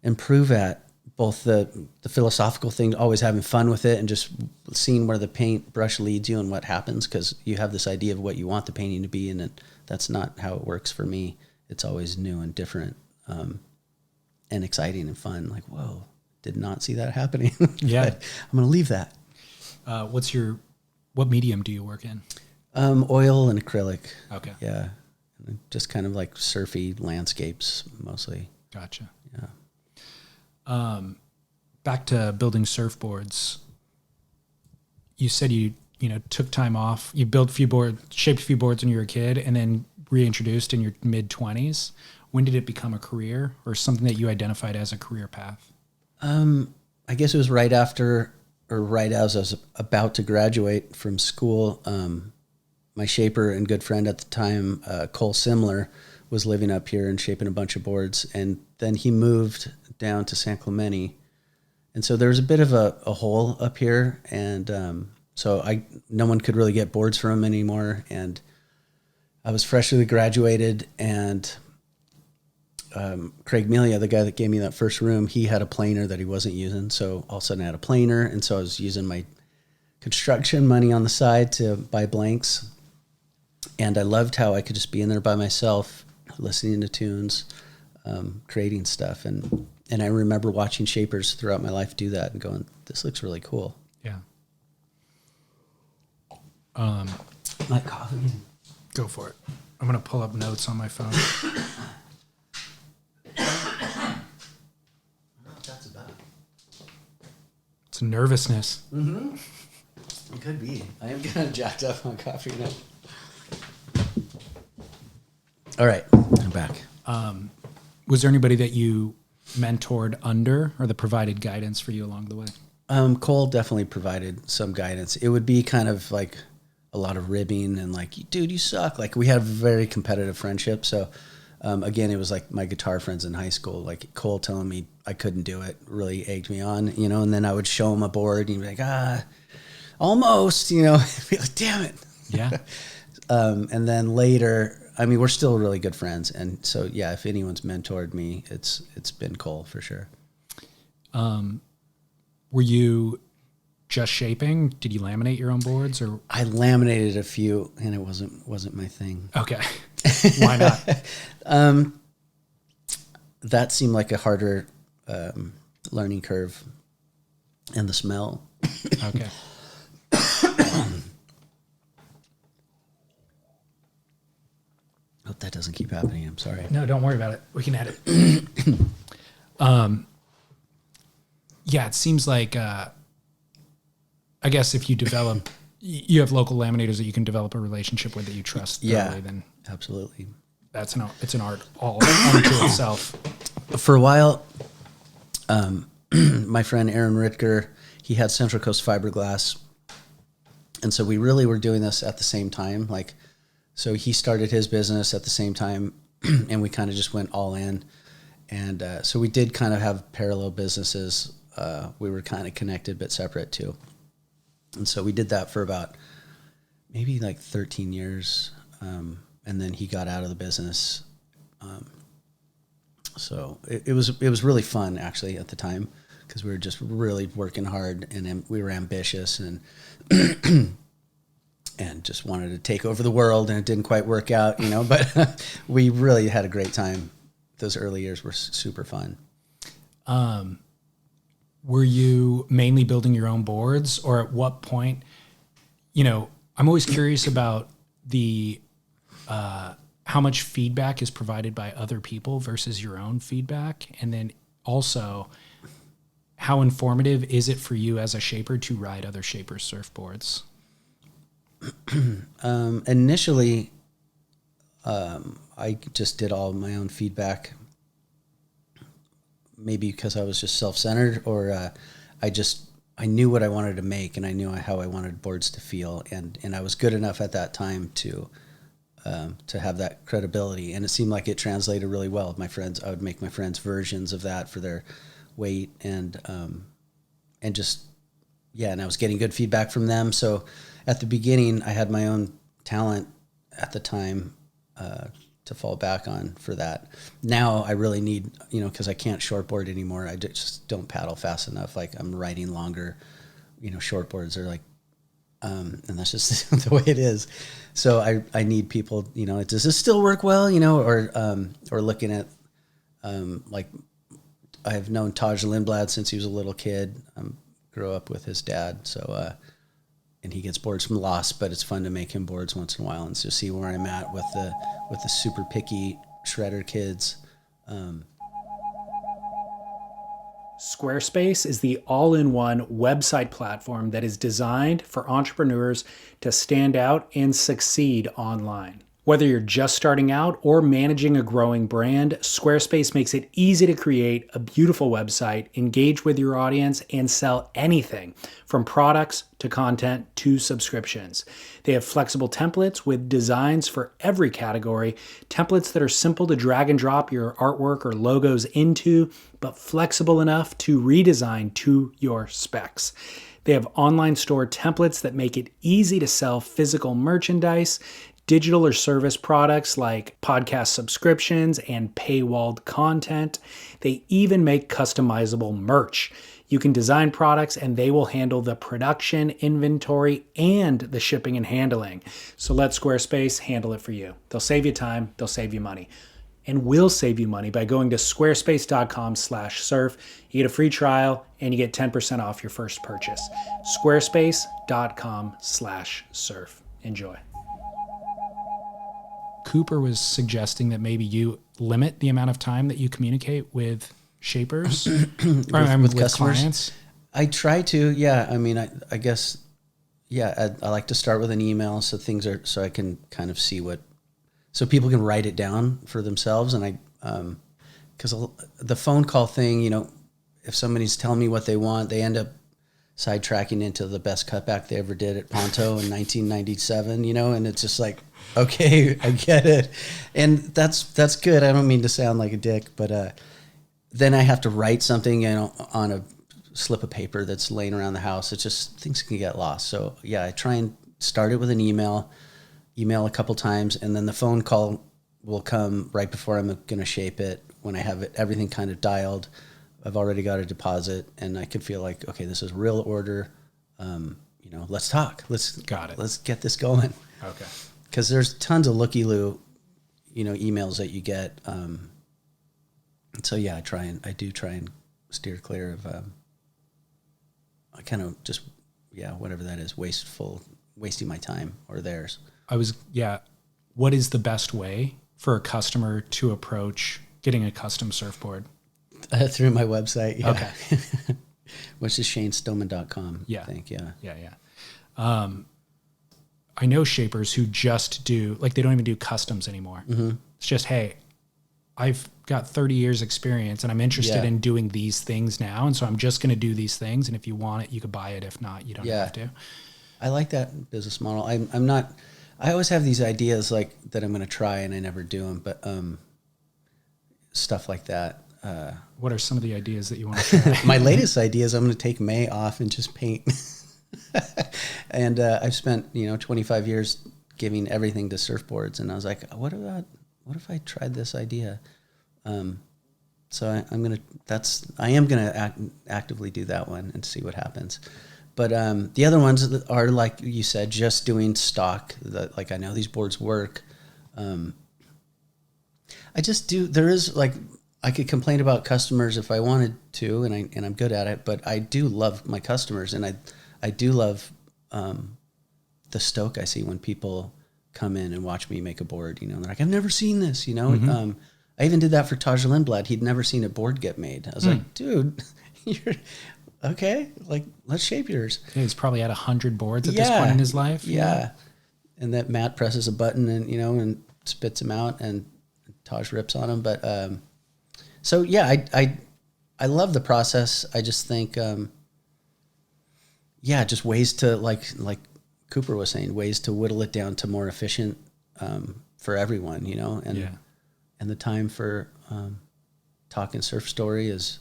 improve at both the philosophical thing, always having fun with it, and just seeing where the paintbrush leads you and what happens, because you have this idea of what you want the painting to be, and that's not how it works for me. It's always new and different, and exciting and fun. Like, whoa, did not see that happening. Yeah. But I'm going to leave that. What medium do you work in? Oil and acrylic. Okay. Yeah. Just kind of like surfy landscapes mostly. Gotcha. Yeah. Back to building surfboards. You said you took time off. You shaped a few boards when you were a kid, and then reintroduced in your mid-20s. When did it become a career, or something that you identified as a career path? I guess it was right after, or right as I was about to graduate from school. My shaper and good friend at the time, Cole Simler, was living up here and shaping a bunch of boards. And then he moved down to San Clemente. And so there was a bit of a hole up here. And so no one could really get boards from him anymore. And I was freshly graduated, and Craig Melia, the guy that gave me that first room, he had a planer that he wasn't using. So all of a sudden I had a planer. And so I was using my construction money on the side to buy blanks. And I loved how I could just be in there by myself, listening to tunes, creating stuff. And I remember watching shapers throughout my life do that and going, this looks really cool. Yeah. My coffee. Go for it. I'm going to pull up notes on my phone. That's about it. It's nervousness. Mm-hmm. It could be. I am kind of jacked up on coffee now. All right, I'm back. Was there anybody that you mentored under, or that provided guidance for you along the way? Cole definitely provided some guidance. It would be kind of like a lot of ribbing and like, dude, you suck. Like we had a very competitive friendship. So again, it was like my guitar friends in high school, like Cole telling me I couldn't do it really egged me on, and then I would show him a board and he'd be like, almost, be like, damn it. Yeah. And then later, I mean, we're still really good friends. And so, yeah, if anyone's mentored me, it's been Cole for sure. Were you just shaping? Did you laminate your own boards, or? I laminated a few, and it wasn't my thing. Okay. Why not? That seemed like a harder learning curve, and the smell. Okay. Hope that doesn't keep happening. I'm sorry. No, don't worry about it. We can edit. Yeah, it seems like, I guess if you develop, you have local laminators that you can develop a relationship with that you trust thoroughly, then absolutely. it's an art all unto itself. For a while, my friend Aaron Ritker, he had Central Coast Fiberglass. And so we really were doing this at the same time. So he started his business at the same time, and we kind of just went all in. And so we did kind of have parallel businesses. We were kind of connected but separate too. And so we did that for about maybe like 13 years. And then he got out of the business. So it was really fun actually at the time, because we were just really working hard, and we were ambitious and and just wanted to take over the world, and it didn't quite work out, but we really had a great time. Those early years were super fun. Were you mainly building your own boards, or at what point, I'm always curious about the, how much feedback is provided by other people versus your own feedback. And then also, how informative is it for you as a shaper to ride other shapers' surfboards? Initially, I just did all my own feedback, maybe because I was just self-centered, or I knew what I wanted to make, and I knew how I wanted boards to feel, and I was good enough at that time to have that credibility, and it seemed like it translated really well with my friends. I would make my friends versions of that for their weight, and I was getting good feedback from them. So at the beginning, I had my own talent at the time to fall back on for that. Now I really need, because I can't shortboard anymore. I just don't paddle fast enough. Like, I'm riding longer, shortboards are like, and that's just the way it is. So I need people, does this still work well, or looking at, like, I've known Taj Lindblad since he was a little kid. Grew up with his dad. So, and he gets boards from Lost, but it's fun to make him boards once in a while and to see where I'm at with the super picky shredder kids. Squarespace is the all-in-one website platform that is designed for entrepreneurs to stand out and succeed online. Whether you're just starting out or managing a growing brand, Squarespace makes it easy to create a beautiful website, engage with your audience, and sell anything from products to content to subscriptions. They have flexible templates with designs for every category, templates that are simple to drag and drop your artwork or logos into, but flexible enough to redesign to your specs. They have online store templates that make it easy to sell physical merchandise, digital or service products like podcast subscriptions and paywalled content. They even make customizable merch. You can design products and they will handle the production, inventory, and the shipping and handling. So let Squarespace handle it for you. They'll save you time, they'll save you money. And will save you money by going to squarespace.com/surf. You get a free trial and you get 10% off your first purchase. Squarespace.com/surf. Enjoy. Cooper was suggesting that maybe you limit the amount of time that you communicate with shapers with customers. clients. I try to, yeah. I mean, I guess, yeah. I like to start with an email so I can kind of see so people can write it down for themselves. And because the phone call thing, if somebody's telling me what they want, they end up sidetracking into the best cutback they ever did at Ponto in 1997, and it's just like, okay, I get it. And that's good. I don't mean to sound like a dick, but then I have to write something on a slip of paper that's laying around the house. It's just, things can get lost. So yeah, I try and start it with an email a couple times, and then the phone call will come right before I'm going to shape it, when I have everything kind of dialed. I've already got a deposit, and I can feel like, okay, this is real order. Let's talk. Let's get this going. Okay. Because there's tons of looky-loo, emails that you get. So yeah, I do try and steer clear of, I kind of just, whatever that is, wasting my time or theirs. What is the best way for a customer to approach getting a custom surfboard? Through my website, yeah. Okay. Which is shanestoneman.com, yeah. I think, yeah. Yeah. I know shapers who just do, like, they don't even do customs anymore. Mm-hmm. It's just, hey, I've got 30 years experience and I'm interested in doing these things now. And so I'm just going to do these things. And if you want it, you could buy it. If not, you don't have to. I like that business model. I always have these ideas like that I'm going to try and I never do them, but stuff like that. What are some of the ideas that you want to try? My latest idea is I'm going to take May off and just paint. And I've spent 25 years giving everything to surfboards, and I was like, what if I tried this idea? So I am gonna actively do that one and see what happens. But the other ones are, like you said, just doing stock. Like, I know these boards work. I just do. There is, like, I could complain about customers if I wanted to, and I'm good at it. But I do love my customers, and I do love the stoke I see when people come in and watch me make a board. They're like, I've never seen this. Mm-hmm. I even did that for Taj Lindblad. He'd never seen a board get made. I was like, dude, you're okay. Like, let's shape yours. Yeah, he's probably had 100 boards at this point in his life. Yeah. And that Matt presses a button and, and spits them out, and Taj rips on them. But, so yeah, I love the process. I just think, just ways to, like Cooper was saying, ways to whittle it down to more efficient, for everyone, and the time for, talking surf story is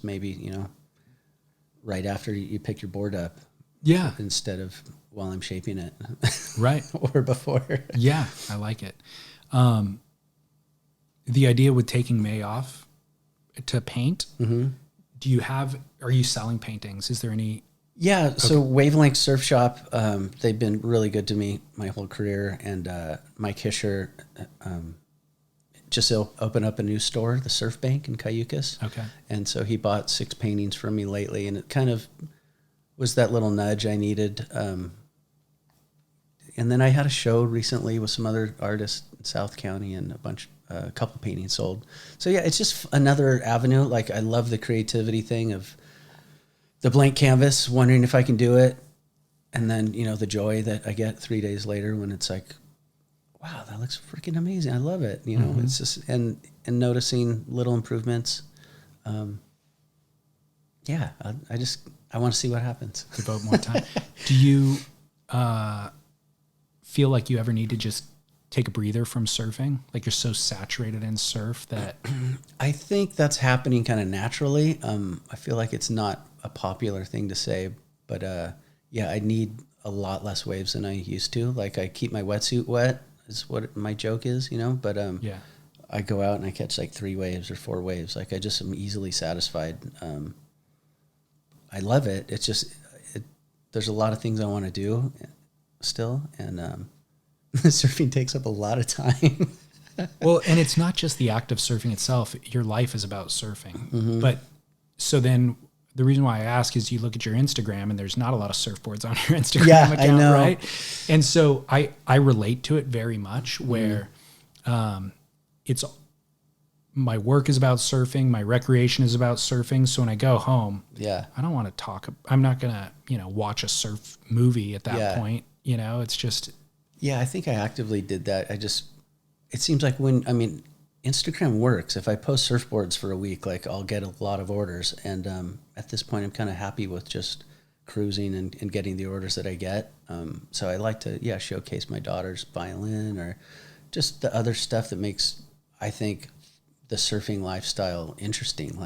maybe, right after you pick your board up. Yeah. Instead of while I'm shaping it. Right. Or before. Yeah, I like it. The idea with taking May off to paint, are you selling paintings? Is there any? Yeah. So Wavelength Surf Shop, they've been really good to me my whole career. And Mike Hischer just opened up a new store, the Surf Bank in Cayucas. Okay. And so he bought 6 paintings from me lately, and it kind of was that little nudge I needed. And then I had a show recently with some other artists in South County, and a couple paintings sold. So yeah, it's just another avenue. Like, I love the creativity thing of the blank canvas, wondering if I can do it. And then, the joy that I get 3 days later when it's like, wow, that looks freaking amazing. I love it. It's just, and noticing little improvements. I want to see what happens. Devote more time. Do you feel like you ever need to just take a breather from surfing? Like, you're so saturated in surf that... I think that's happening kind of naturally. I feel like it's not a popular thing to say, but I need a lot less waves than I used to. Like, I keep my wetsuit wet is what my joke is, but I go out and I catch like 3 waves or 4 waves. Like, I just am easily satisfied. I love it. It's just, there's a lot of things I want to do still. And surfing takes up a lot of time. Well, and it's not just the act of surfing itself. Your life is about surfing. Mm-hmm. But so then the reason why I ask is you look at your Instagram and there's not a lot of surfboards on your Instagram account, I know. Right? And so I relate to it very much, where it's my work is about surfing, my recreation is about surfing. So when I go home, I don't want to talk. I'm not going to, watch a surf movie at that point. It's just. Yeah, I think I actively did that. It seems like Instagram works. If I post surfboards for a week, like, I'll get a lot of orders. And at this point, I'm kind of happy with just cruising and getting the orders that I get. So I like to, showcase my daughter's violin or just the other stuff that makes, I think, the surfing lifestyle interesting.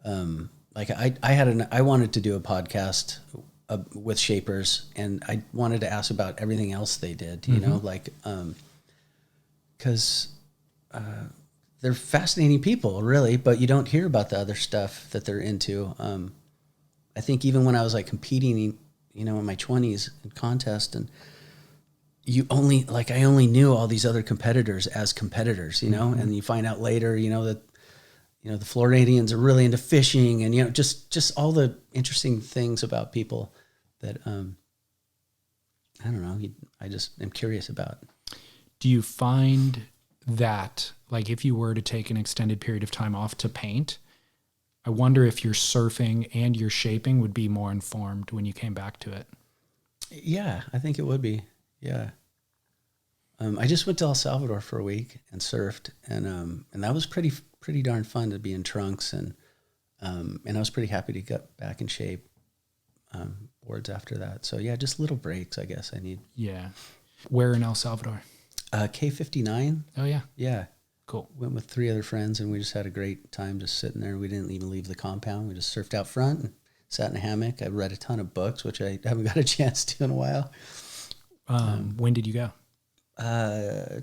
I wanted to do a podcast with shapers, and I wanted to ask about everything else they did, because they're fascinating people, really, but you don't hear about the other stuff that they're into. I think even when I was like competing, in my 20s in contest, and I only knew all these other competitors as competitors, and you find out later, that, the Floridians are really into fishing, and, just all the interesting things about people that, I don't know, I just am curious about. Do you find that, like, if you were to take an extended period of time off to paint, I wonder if your surfing and your shaping would be more informed when you came back to it? Yeah, I think it would be. Yeah. I just went to El Salvador for a week and surfed, and that was pretty darn fun to be in trunks, and I was pretty happy to get back in shape. Boards after that. So yeah, just little breaks, I guess I need. Yeah. Where in El Salvador? K59. Oh yeah. Yeah. Cool. Went with 3 other friends, and we just had a great time just sitting there. We didn't even leave the compound. We just surfed out front and sat in a hammock. I read a ton of books, which I haven't got a chance to in a while. When did you go?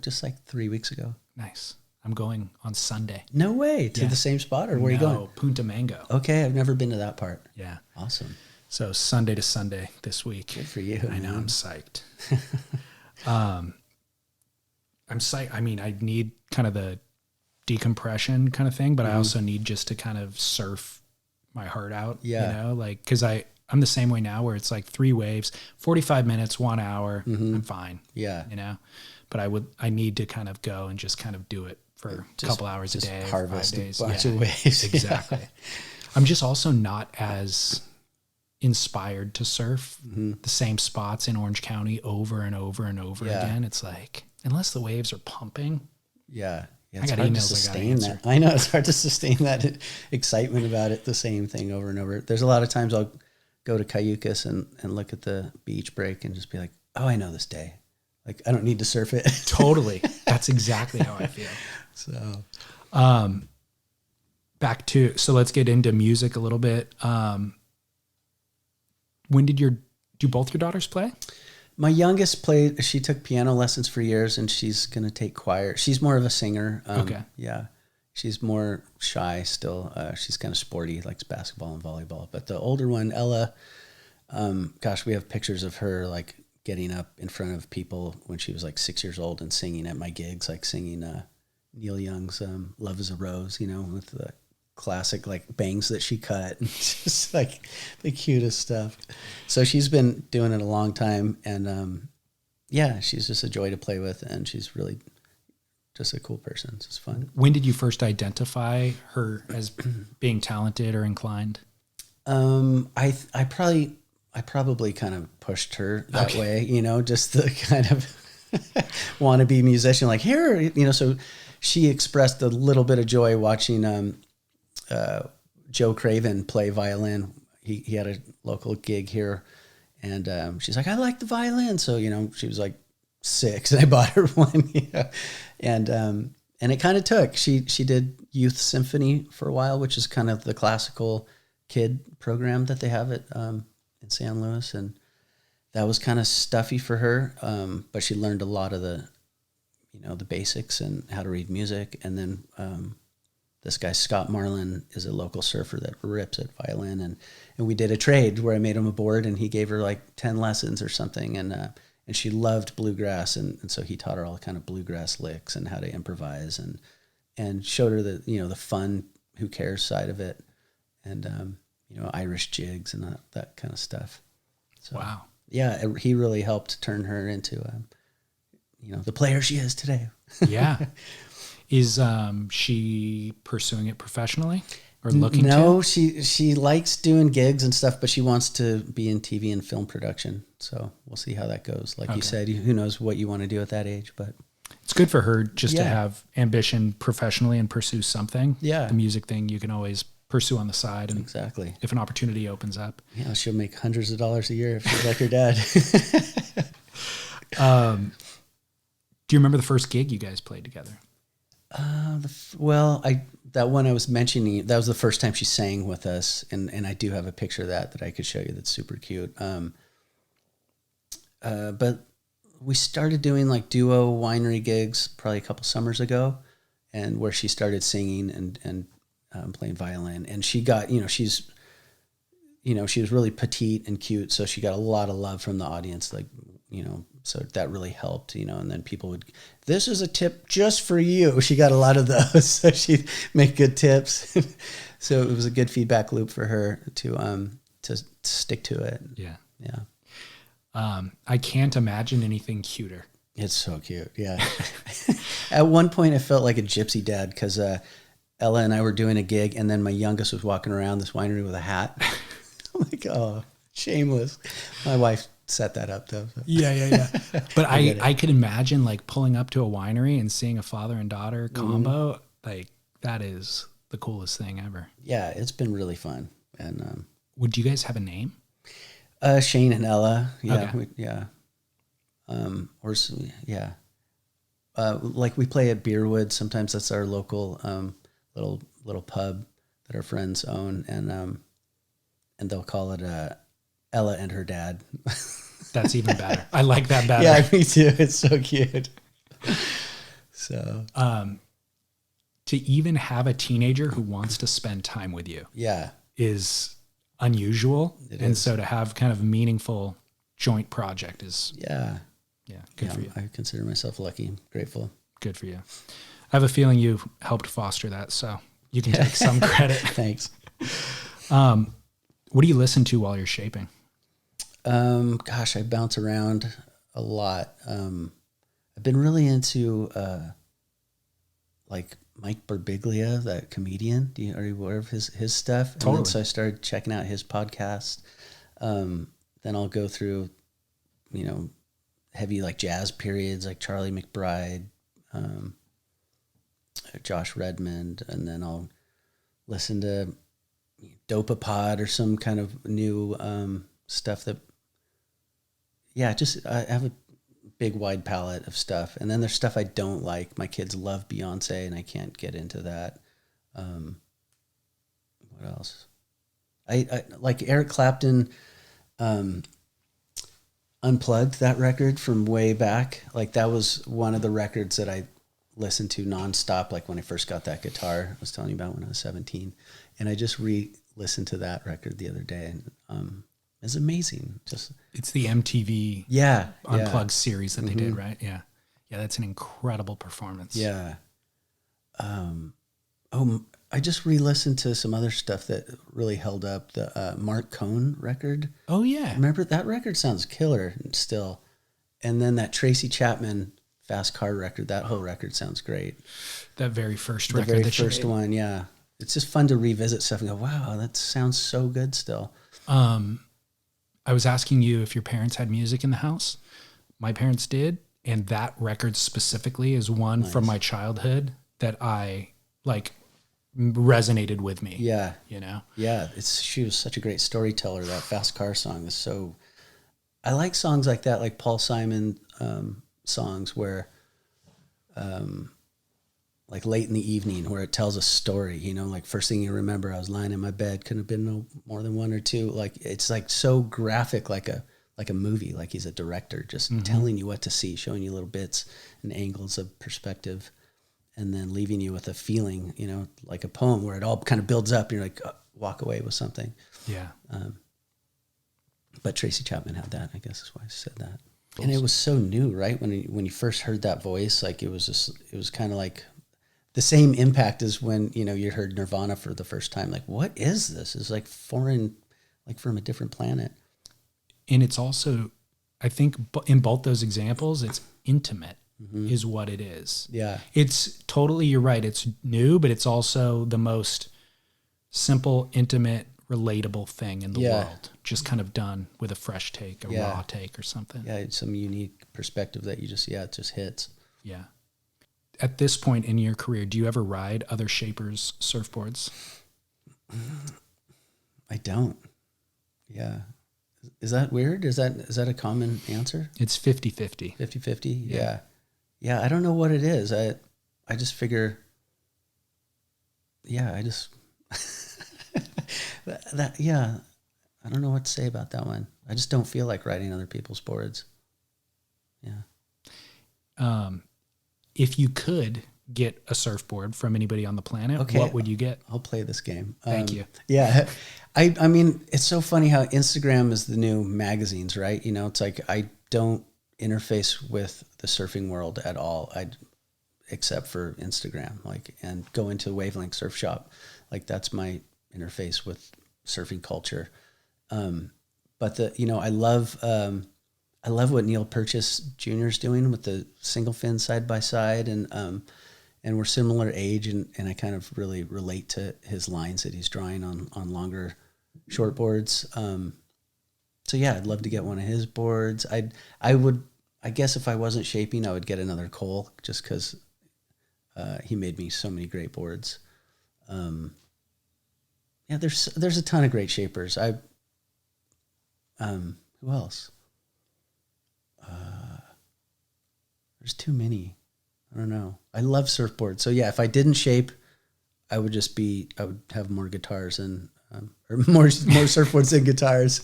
Just like 3 weeks ago. Nice. I'm going on Sunday. No way. To the same spot, or where are you going? Punta Mango. Okay, I've never been to that part. Yeah. Awesome. So Sunday to Sunday this week. Good for you. I know, I'm psyched. I'm psyched. I mean, I need kind of the decompression kind of thing, but I also need just to kind of surf my heart out. Yeah. You know, like, because I'm the same way now where it's like 3 waves, 45 minutes, 1 hour. I'm fine. Yeah. You know, but I need to kind of go and just kind of do it for a couple hours a day, harvest 5 days. a bunch of waves. Exactly. I'm just also not as inspired to surf the same spots in Orange County over and over and over again. It's like, unless the waves are pumping. Yeah. I It's got hard to emails I sustain gotta answer. that. I know it's hard to sustain that excitement about it, the same thing over and over. There's a lot of times I'll go to Cayucas and look at the beach break and just be like, oh, I know this day. Like, I don't need to surf it. Totally. That's exactly how I feel. So, So let's get into music a little bit. Do both your daughters play? my youngest played, she took piano lessons for years, and she's going to take choir. She's more of a singer. Okay. Yeah. She's more shy still. She's kind of sporty, likes basketball and volleyball. But the older one, Ella, gosh, we have pictures of her like getting up in front of people when she was like 6 years old and singing at my gigs, like singing Neil Young's Love is a Rose, you know, with the classic like bangs that she cut. Just like the cutest stuff. So she's been doing it a long time. And yeah, she's just a joy to play with. And she's really just a cool person. It's just fun. When did you first identify her as being talented or inclined? I probably kind of pushed her that way, you know, just the kind of wannabe musician, like here, you know. So she expressed a little bit of joy watching Joe Craven play violin. He had a local gig here, and she's like, I like the violin. So, you know, she was like 6, and I bought her one. Yeah. And it kind of took. She did youth symphony for a while, which is kind of the classical kid program that they have at in San Luis, and that was kind of stuffy for her. But she learned a lot of the, you know, the basics and how to read music. And then this guy Scott Marlin is a local surfer that rips at violin, and we did a trade where I made him a board, and he gave her like 10 lessons or something, and she loved bluegrass, and so he taught her all kind of bluegrass licks and how to improvise, and showed her the, you know, the fun, who cares side of it, and you know, Irish jigs and that kind of stuff. So, wow. Yeah, he really helped turn her into you know, the player she is today. Yeah. Is she pursuing it professionally or looking to? No, she likes doing gigs and stuff, but she wants to be in TV and film production. So we'll see how that goes. Like you said, who knows what you want to do at that age, but it's good for her just to have ambition professionally and pursue something. Yeah. The music thing you can always pursue on the side. And exactly. if an opportunity opens up. Yeah, she'll make hundreds of dollars a year if she's like her dad. Do you remember the first gig you guys played together? That one I was mentioning, that was the first time she sang with us, and I do have a picture of that I could show you that's super cute. But we started doing like duo winery gigs probably a couple summers ago, and where she started singing and playing violin, and she got, you know, she was really petite and cute, so she got a lot of love from the audience, like, you know, so that really helped, you know. And then people would, this is a tip just for you. She got a lot of those, so she'd make good tips. So it was a good feedback loop for her to stick to it. Yeah. Yeah. I can't imagine anything cuter. It's so cute. Yeah. At one point I felt like a gypsy dad, because Ella and I were doing a gig, and then my youngest was walking around this winery with a hat. I'm like, oh, shameless. My wife set that up though. So. Yeah. But I could imagine like pulling up to a winery and seeing a father and daughter combo. Mm-hmm. Like that is the coolest thing ever. Yeah, it's been really fun. And would you guys have a name? Shane and Ella. Yeah. Okay. Yeah. like we play at Beerwood. Sometimes that's our local little pub that our friends own, and they'll call it Ella and her dad. That's even better. I like that better. Yeah, me too. It's so cute. So, to even have a teenager who wants to spend time with you, yeah, is unusual. It and is. so to have kind of a meaningful joint project is, yeah, good for you. I consider myself lucky, grateful. Good for you. I have a feeling you helped foster that, so you can take some credit. Thanks. What do you listen to while you're shaping? Gosh, I bounce around a lot. I've been really into like Mike Birbiglia, that comedian. Are you aware of his stuff? Totally. And then, so I started checking out his podcast. Then I'll go through, heavy like jazz periods like Charlie McBride, Josh Redmond, and then I'll listen to Dopapod or some kind of new stuff that, I have a big wide palette of stuff. And then there's stuff I don't like. My kids love Beyonce and I can't get into that. What else? I like Eric Clapton, Unplugged, that record from way back. Like that was one of the records that I listened to nonstop. Like when I first got that guitar, I was telling you about when I was 17, and I just listened to that record the other day, and it's amazing. It's the MTV Unplugged series that they did, right? Yeah. Yeah, that's an incredible performance. Yeah. I just re-listened to some other stuff that really held up. The Mark Cohn record. Oh, yeah. Remember, that record sounds killer still. And then that Tracy Chapman Fast Car record, that whole record sounds great. That very first The record. very that you first made. one, yeah. It's just fun to revisit stuff and go, wow, that sounds so good still. I was asking you if your parents had music in the house. My parents did, and that record specifically is one from my childhood that I resonated with me. Yeah. Yeah. She was such a great storyteller. That Fast Car song is so, I like songs like that, like Paul Simon songs where, like Late in the Evening, where it tells a story, like first thing you remember, I was lying in my bed, couldn't have been no more than one or two. Like, it's like so graphic, like a movie, like he's a director, just telling you what to see, showing you little bits and angles of perspective, and then leaving you with a feeling, like a poem where it all kind of builds up and you're like, walk away with something. Yeah. But Tracy Chapman had that, I guess that's why I said that. And it was so new, right? When you first heard that voice, like it was kind of like the same impact as when, you heard Nirvana for the first time. Like, what is this? It's like foreign, like from a different planet. And it's also, I think in both those examples, it's intimate is what it is. Yeah. It's totally, you're right. It's new, but it's also the most simple, intimate, relatable thing in the world. Just kind of done with a fresh take, a raw take or something. Yeah. It's some unique perspective that it just hits. Yeah. At this point in your career, do you ever ride other shapers' surfboards? I don't. Yeah. Is that weird? Is that a common answer? It's 50-50. 50-50? Yeah. Yeah, I don't know what it is. I just figure, I just, I don't know what to say about that one. I just don't feel like riding other people's boards. Yeah. If you could get a surfboard from anybody on the planet, what would you get? I'll play this game. Thank you. Yeah. I mean, it's so funny how Instagram is the new magazines, right? It's like I don't interface with the surfing world at all, except for Instagram, and go into Wavelength Surf Shop. Like that's my interface with surfing culture. But I love what Neil Purchase Jr. is doing with the single fin side by side, and we're similar age, and I kind of really relate to his lines that he's drawing on longer short boards. So yeah, I'd love to get one of his boards. I guess if I wasn't shaping, I would get another Cole, just because he made me so many great boards. There's a ton of great shapers. Who else? There's too many. I don't know. I love surfboard. So yeah, if I didn't shape, I would have more guitars and or more surfboards than guitars.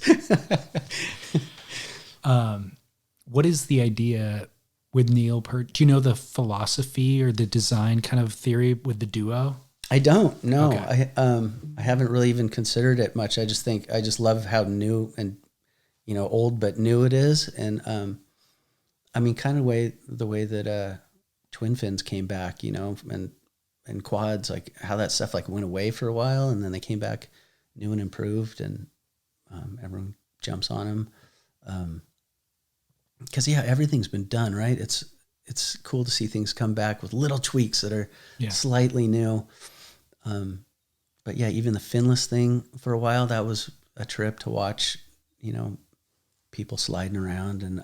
What is the idea with Neil Peart? Do you know the philosophy or the design kind of theory with the duo? I don't know. Okay. I haven't really even considered it much. I just love how new and old but new it is, and I mean, kind of the way that twin fins came back, and quads, like how that stuff like went away for a while, and then they came back new and improved, and everyone jumps on them. Because everything's been done right. It's cool to see things come back with little tweaks that are slightly new. But yeah, even the finless thing for a while, that was a trip to watch, people sliding around, and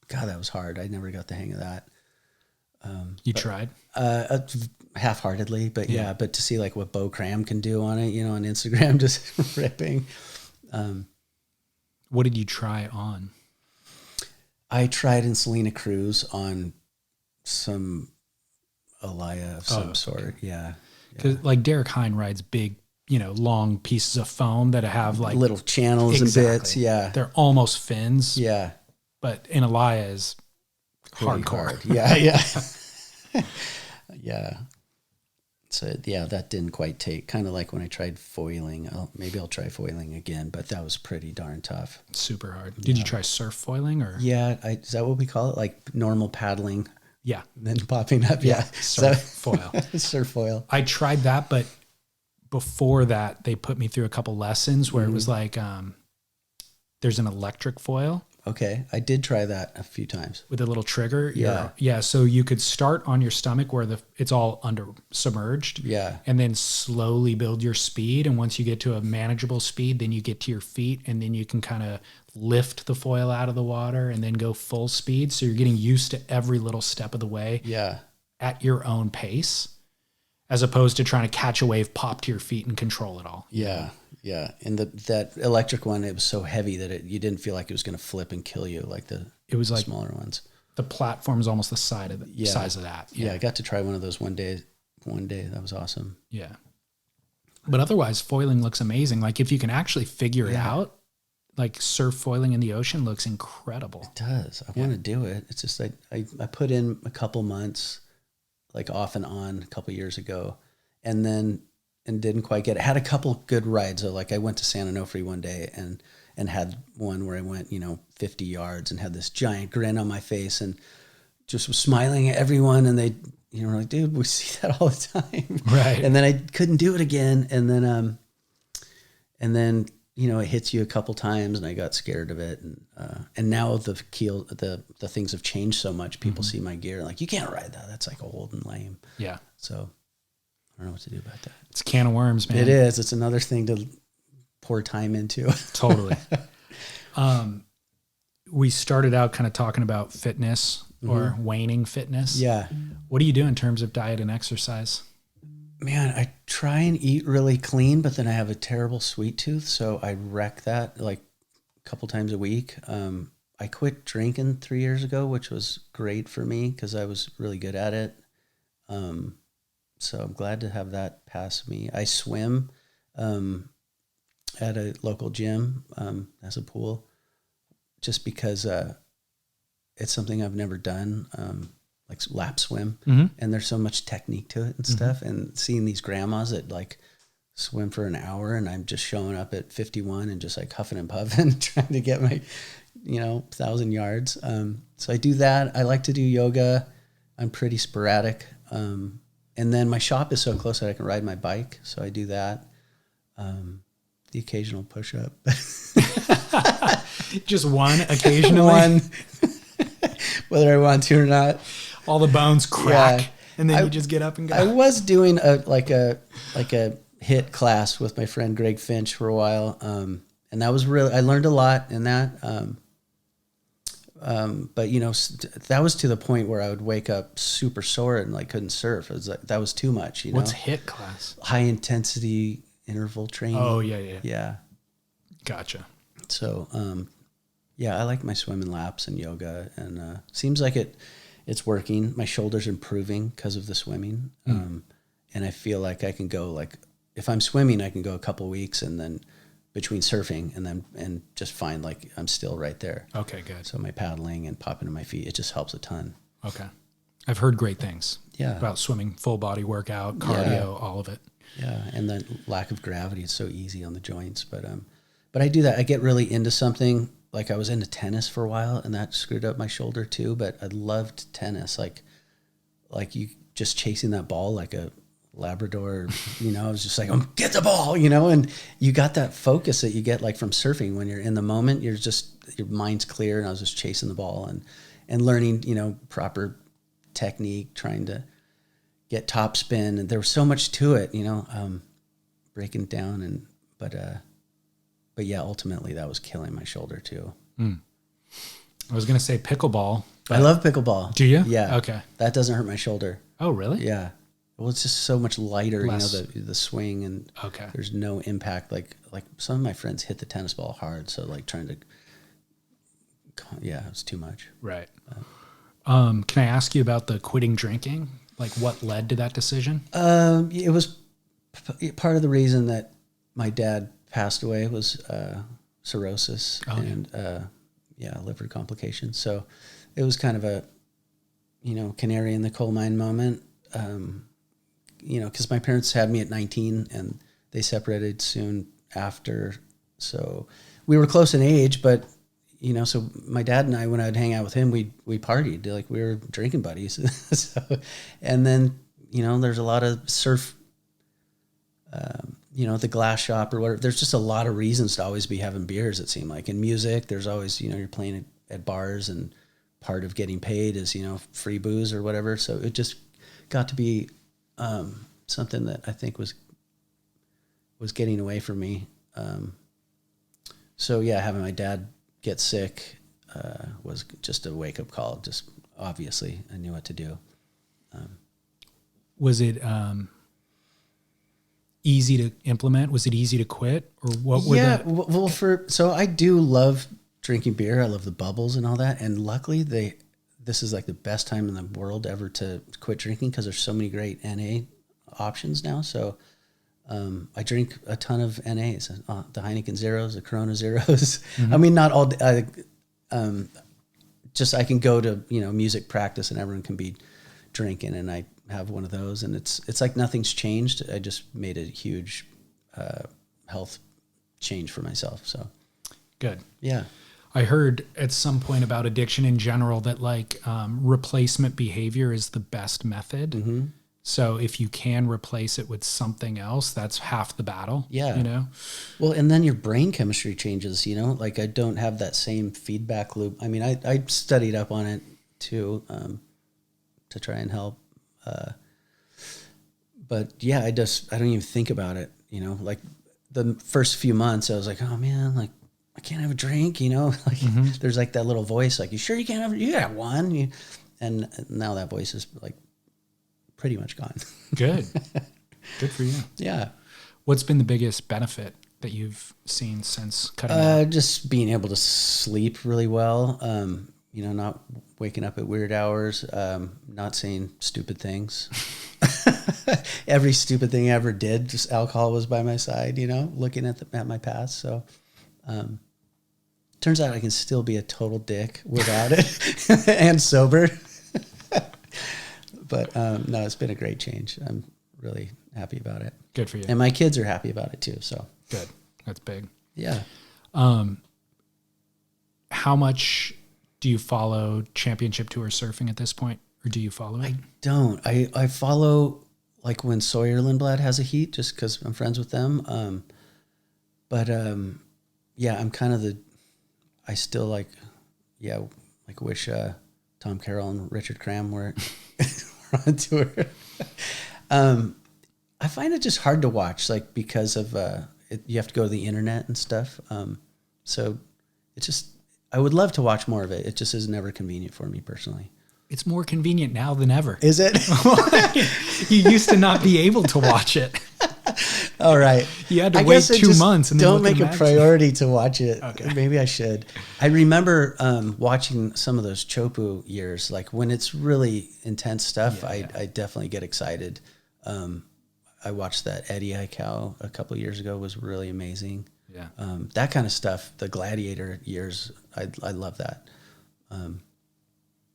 God, that was hard. I never got the hang of that. You tried? Half-heartedly, but but to see like what Bo Cram can do on it, on Instagram, just ripping. What did you try on? I tried in Selena Cruz on some Alaya of some sort. Okay. Yeah. Because like Derek Hine rides big, long pieces of foam that have like little channels and bits. Yeah. They're almost fins. Yeah. But in Alaya is hardcore. Hard. Yeah. Yeah. Yeah. So that didn't quite take. Kind of like when I tried foiling. Maybe I'll try foiling again, but that was pretty darn tough. Super hard. Did you try surf foiling or? Yeah, is that what we call it? Like normal paddling. Yeah. Then popping up. Yeah. Surf foil. Surf foil. I tried that, but before that, they put me through a couple lessons where it was like, there's an electric foil. Okay. I did try that a few times. With a little trigger. Yeah. Yeah. So you could start on your stomach where it's all under submerged. Yeah. And then slowly build your speed. And once you get to a manageable speed, then you get to your feet, and then you can kind of lift the foil out of the water and then go full speed. So you're getting used to every little step of the way. Yeah. At your own pace, as opposed to trying to catch a wave, pop to your feet and control it all. Yeah. Yeah, and that electric one, it was so heavy that you didn't feel like it was going to flip and kill you like the smaller ones. The platform is almost the size of that. Yeah, I got to try one of those one day. That was awesome. Yeah. But otherwise, foiling looks amazing. Like if you can actually figure it out, like surf foiling in the ocean looks incredible. It does. I want to do it. It's just I put in a couple months, like off and on a couple years ago, and didn't quite get it. Had a couple good rides. So like I went to San Onofre one day and had one where I went, 50 yards and had this giant grin on my face and just was smiling at everyone. And they, were like, dude, we see that all the time. Right. And then I couldn't do it again. And then, it hits you a couple times and I got scared of it. And now the things have changed so much. People see my gear like, you can't ride that. That's like old and lame. Yeah. So I don't know what to do about that. It's a can of worms, man. It is. It's another thing to pour time into. Totally. We started out kind of talking about fitness or waning fitness. Yeah. What do you do in terms of diet and exercise? Man, I try and eat really clean, but then I have a terrible sweet tooth, so I wreck that like a couple times a week. I quit drinking 3 years ago, which was great for me because I was really good at it. So I'm glad to have that pass me. I swim at a local gym, as a pool, just because it's something I've never done, like lap swim. And there's so much technique to it and stuff. And seeing these grandmas that like swim for an hour and I'm just showing up at 51 and just like huffing and puffing, trying to get my, 1,000 yards. So I do that. I like to do yoga. I'm pretty sporadic. And then my shop is so close that I can ride my bike. So I do that. The occasional push-up. Just one occasionally? One. Whether I want to or not. All the bones crack. Yeah. And then you just get up and go. I was doing a HIIT class with my friend Greg Finch for a while. And that was I learned a lot in that. But that was to the point where I would wake up super sore and like couldn't surf. It was like, that was too much. What's HIIT class? High intensity interval training. Oh yeah. Yeah. Gotcha. So, I like my swimming laps and yoga, and seems like it it's working. My shoulder's improving because of the swimming. And I feel like I can go, like, if I'm swimming, I can go a couple weeks and then between surfing and just find like I'm still right there. Okay, good. So my paddling and popping to my feet, it just helps a ton. Okay. I've heard great things about swimming, full body workout, cardio, all of it. Yeah. And then lack of gravity. It's so easy on the joints. But I do that. I get really into something. Like I was into tennis for a while and that screwed up my shoulder too. But I loved tennis. Like you just chasing that ball like a Labrador, you know, I was just like, get the ball, you know, and you got that focus that you get like from surfing when you're in the moment, your mind's clear. And I was just chasing the ball and learning, you know, proper technique, trying to get top spin. And there was so much to it, you know, breaking it down. But yeah, ultimately that was killing my shoulder too. I was going to say pickleball. I love pickleball. Do you? Yeah. Okay. That doesn't hurt my shoulder. Oh, really? Yeah. Well, it's just so much lighter, Less. you know, the swing and there's no impact. Like some of my friends hit the tennis ball hard. So like trying to, it's too much. Right. Can I ask you about the quitting drinking? Like what led to that decision? It was part of the reason that my dad passed away was cirrhosis and liver complications. So it was kind of a, you know, canary in the coal mine moment. You know, because my parents had me at 19 and they separated soon after. So we were close in age, but, you know, so my dad and I, when I'd hang out with him, we partied. Like we were drinking buddies. And then, you know, there's a lot of surf, you know, the glass shop or whatever. There's just a lot of reasons to always be having beers, it seemed like. In music, there's always, you know, you're playing at bars and part of getting paid is, you know, free booze or whatever. So it just got to be something that I think was getting away from me. So yeah, having my dad get sick was just a wake up call. Just obviously, I knew what to do. Was it easy to implement? Was it easy to quit, or what? So I do love drinking beer. I love the bubbles and all that, and luckily this is like the best time in the world ever to quit drinking because there's so many great NA options now. So I drink a ton of NAs, the Heineken Zeros, the Corona Zeros. I mean, not all. Just I can go to, you know, music practice and everyone can be drinking, and I have one of those, and it's like nothing's changed. I just made a huge health change for myself. So good. Yeah. I heard at some point about addiction in general that like replacement behavior is the best method. Mm-hmm. So if you can replace it with something else, that's half the battle. Yeah. You know? Well, and then your brain chemistry changes, you know, like I don't have that same feedback loop. I mean, I studied up on it too, to try and help. But yeah, I don't even think about it, you know, like the first few months I was like, oh man, like I can't have a drink, you know, like there's like that little voice, like, you sure you can't have, you got one. And now that voice is like pretty much gone. Good. Good for you. Yeah. What's been the biggest benefit that you've seen since cutting out? Just being able to sleep really well. You know, not waking up at weird hours, not saying stupid things. Every stupid thing I ever did, just alcohol was by my side, you know, looking at my past. So, turns out I can still be a total dick without it and sober. But no, it's been a great change. I'm really happy about it. Good for you. And my kids are happy about it too. So good. That's big. Yeah. How much do you follow Championship Tour surfing at this point, or do you follow it? I don't. I follow like when Sawyer Lindblad has a heat, just because I'm friends with them. Yeah, I'm kind of I still like wish Tom Carroll and Richard Cram were on tour. I find it just hard to watch, like because of you have to go to the internet and stuff. So it's just, I would love to watch more of it. It just is never convenient for me personally. It's more convenient now than ever. Is it? You used to not be able to watch it. All right. You had to I wait guess I 2 just months and then don't look at make the a magazine. priority to watch it. Okay. Maybe I should. I remember watching some of those Chopu years, like when it's really intense stuff. I definitely get excited. I watched that Eddie Aikau a couple of years ago, was really amazing. Yeah. That kind of stuff, the Gladiator years, I love that.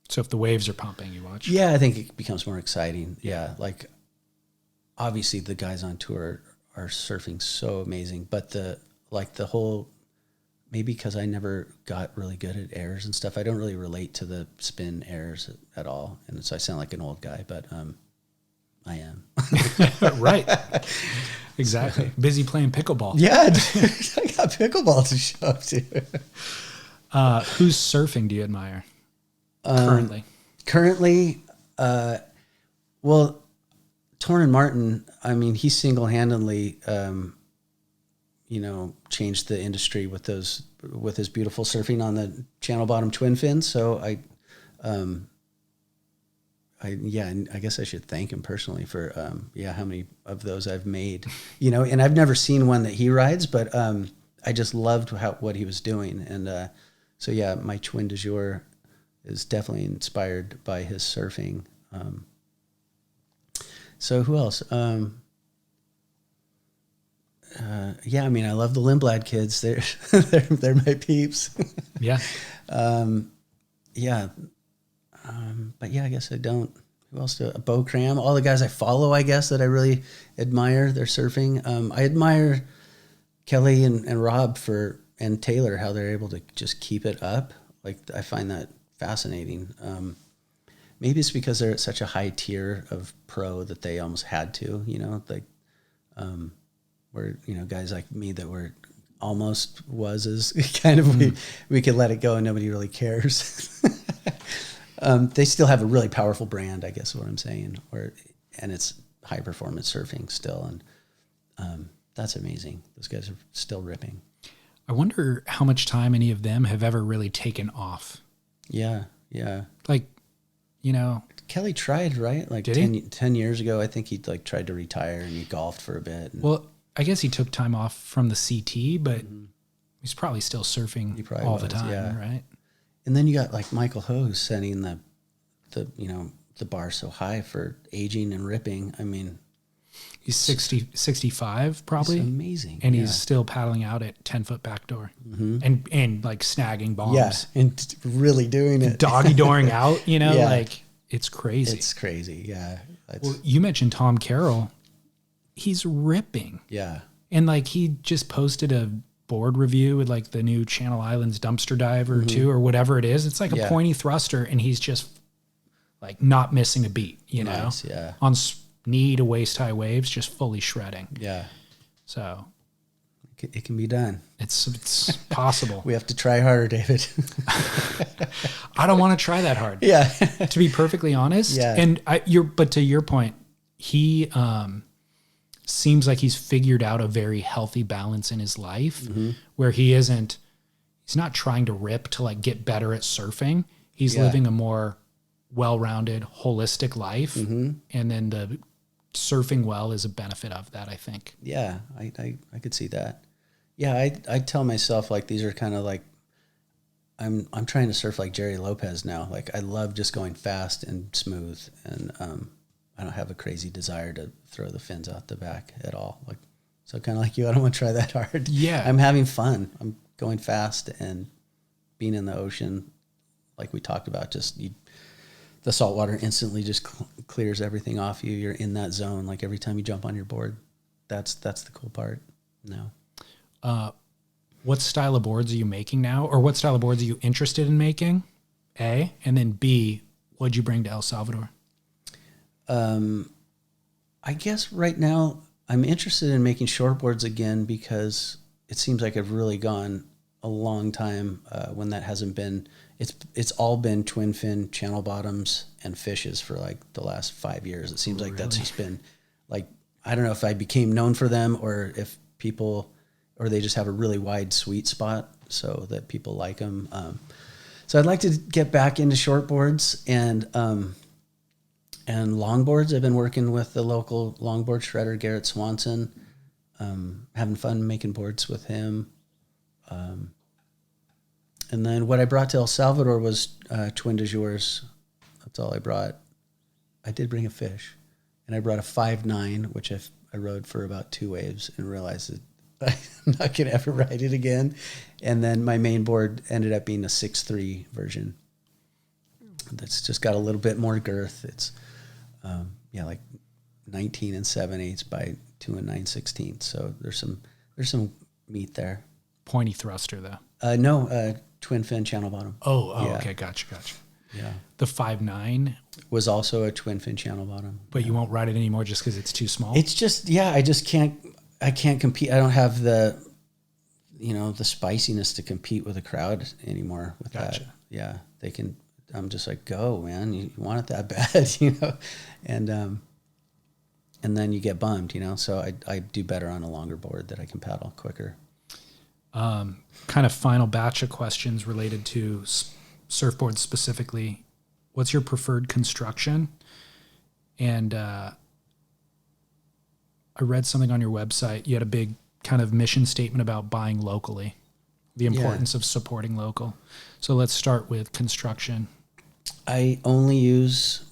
So if the waves are pumping, you watch? Yeah, I think it becomes more exciting. Yeah, like obviously the guys on tour are surfing so amazing, but the whole, maybe because I never got really good at airs and stuff, I don't really relate to the spin airs at all, and so I sound like an old guy, but I am. Right. Exactly. Busy playing pickleball. Yeah, dude, I got pickleball to show up to. Whose surfing do you admire currently? Currently, well, Torrin Martin, I mean, he single-handedly, changed the industry with his beautiful surfing on the channel bottom twin fin. So I guess I should thank him personally for, how many of those I've made, and I've never seen one that he rides, but I just loved what he was doing. And so, yeah, my twin du jour is definitely inspired by his surfing. So who else? I mean, I love the Lindblad kids. They're my peeps. Yeah. But yeah, I guess I don't. Who else do? Bo Cram, all the guys I follow, I guess, that I really admire their surfing. I admire Kelly and Rob and Taylor, how they're able to just keep it up. Like, I find that fascinating. Maybe it's because they're at such a high tier of pro that they almost had to, where, guys like me that were almost was as kind of, we could let it go and nobody really cares. They still have a really powerful brand, I guess is what I'm saying, and it's high performance surfing still. And that's amazing. Those guys are still ripping. I wonder how much time any of them have ever really taken off. Yeah. Yeah. Like, Kelly tried, right? Like Did 10 years ago, I think he tried to retire and he golfed for a bit. Well, I guess he took time off from the CT, but he's probably still surfing all the time, right? And then you got like Michael Ho setting the bar so high for aging and ripping. I mean, he's 65 probably. It's amazing. And he's still paddling out at 10-foot backdoor and like snagging bombs. Yeah, and really doing it. Doggy dooring out, like it's crazy. It's crazy, yeah. Well, you mentioned Tom Carroll. He's ripping. Yeah. And like he just posted a board review with like the new Channel Islands dumpster diver 2 or whatever it is. It's like a pointy thruster and he's just like not missing a beat, Nice, yeah. On knee to waist high waves, just fully shredding. Yeah. So it can be done. It's possible. We have to try harder, David. I don't want to try that hard. Yeah. To be perfectly honest. Yeah. And but to your point, he seems like he's figured out a very healthy balance in his life where he's not trying to rip to like get better at surfing. He's living a more well-rounded, holistic life. And then the surfing well is a benefit of that, I think. Yeah, I could see that. Yeah, I tell myself like these are kind of like I'm trying to surf like Jerry Lopez now. Like I love just going fast and smooth, and I don't have a crazy desire to throw the fins out the back at all. Like, so kind of like you, I don't want to try that hard. Yeah, I'm having fun. I'm going fast and being in the ocean, like we talked about. The salt water instantly just clears everything off you. You're in that zone. Like every time you jump on your board, that's the cool part. No. What style of boards are you making now? Or what style of boards are you interested in making? A. And then B, what'd you bring to El Salvador? I guess right now I'm interested in making shortboards again because it seems like I've really gone a long time when that hasn't been. It's all been twin fin channel bottoms and fishes for like the last 5 years. It seems like that's just been like, I don't know if I became known for them or if people, or they just have a really wide sweet spot so that people like them. So I'd like to get back into shortboards and longboards. I've been working with the local longboard shredder, Garrett Swanson. having fun making boards with him. And then what I brought to El Salvador was twin de jours. That's all I brought. I did bring a fish, and I brought a 5.9, which I rode for about 2 waves and realized that I'm not going to ever ride it again. And then my main board ended up being a 6.3 version. That's just got a little bit more girth. It's like 19 7/8 by 2 9/16. So there's some meat there. Pointy thruster though. No, twin fin channel bottom. Oh, Yeah. okay, gotcha. Yeah, The 5.9, was also a twin fin channel bottom. but you won't ride it anymore just because it's too small. It's just I can't compete. I don't have the the spiciness to compete with a crowd anymore with Gotcha. that. Yeah, they can. I'm just like, go, man. You want it that bad, and then you get bummed, So I do better on a longer board that I can paddle quicker. Kind of final batch of questions related to surfboards specifically. What's your preferred construction? And I read something on your website. You had a big kind of mission statement about buying locally, the importance of supporting local. So let's start with construction. I only use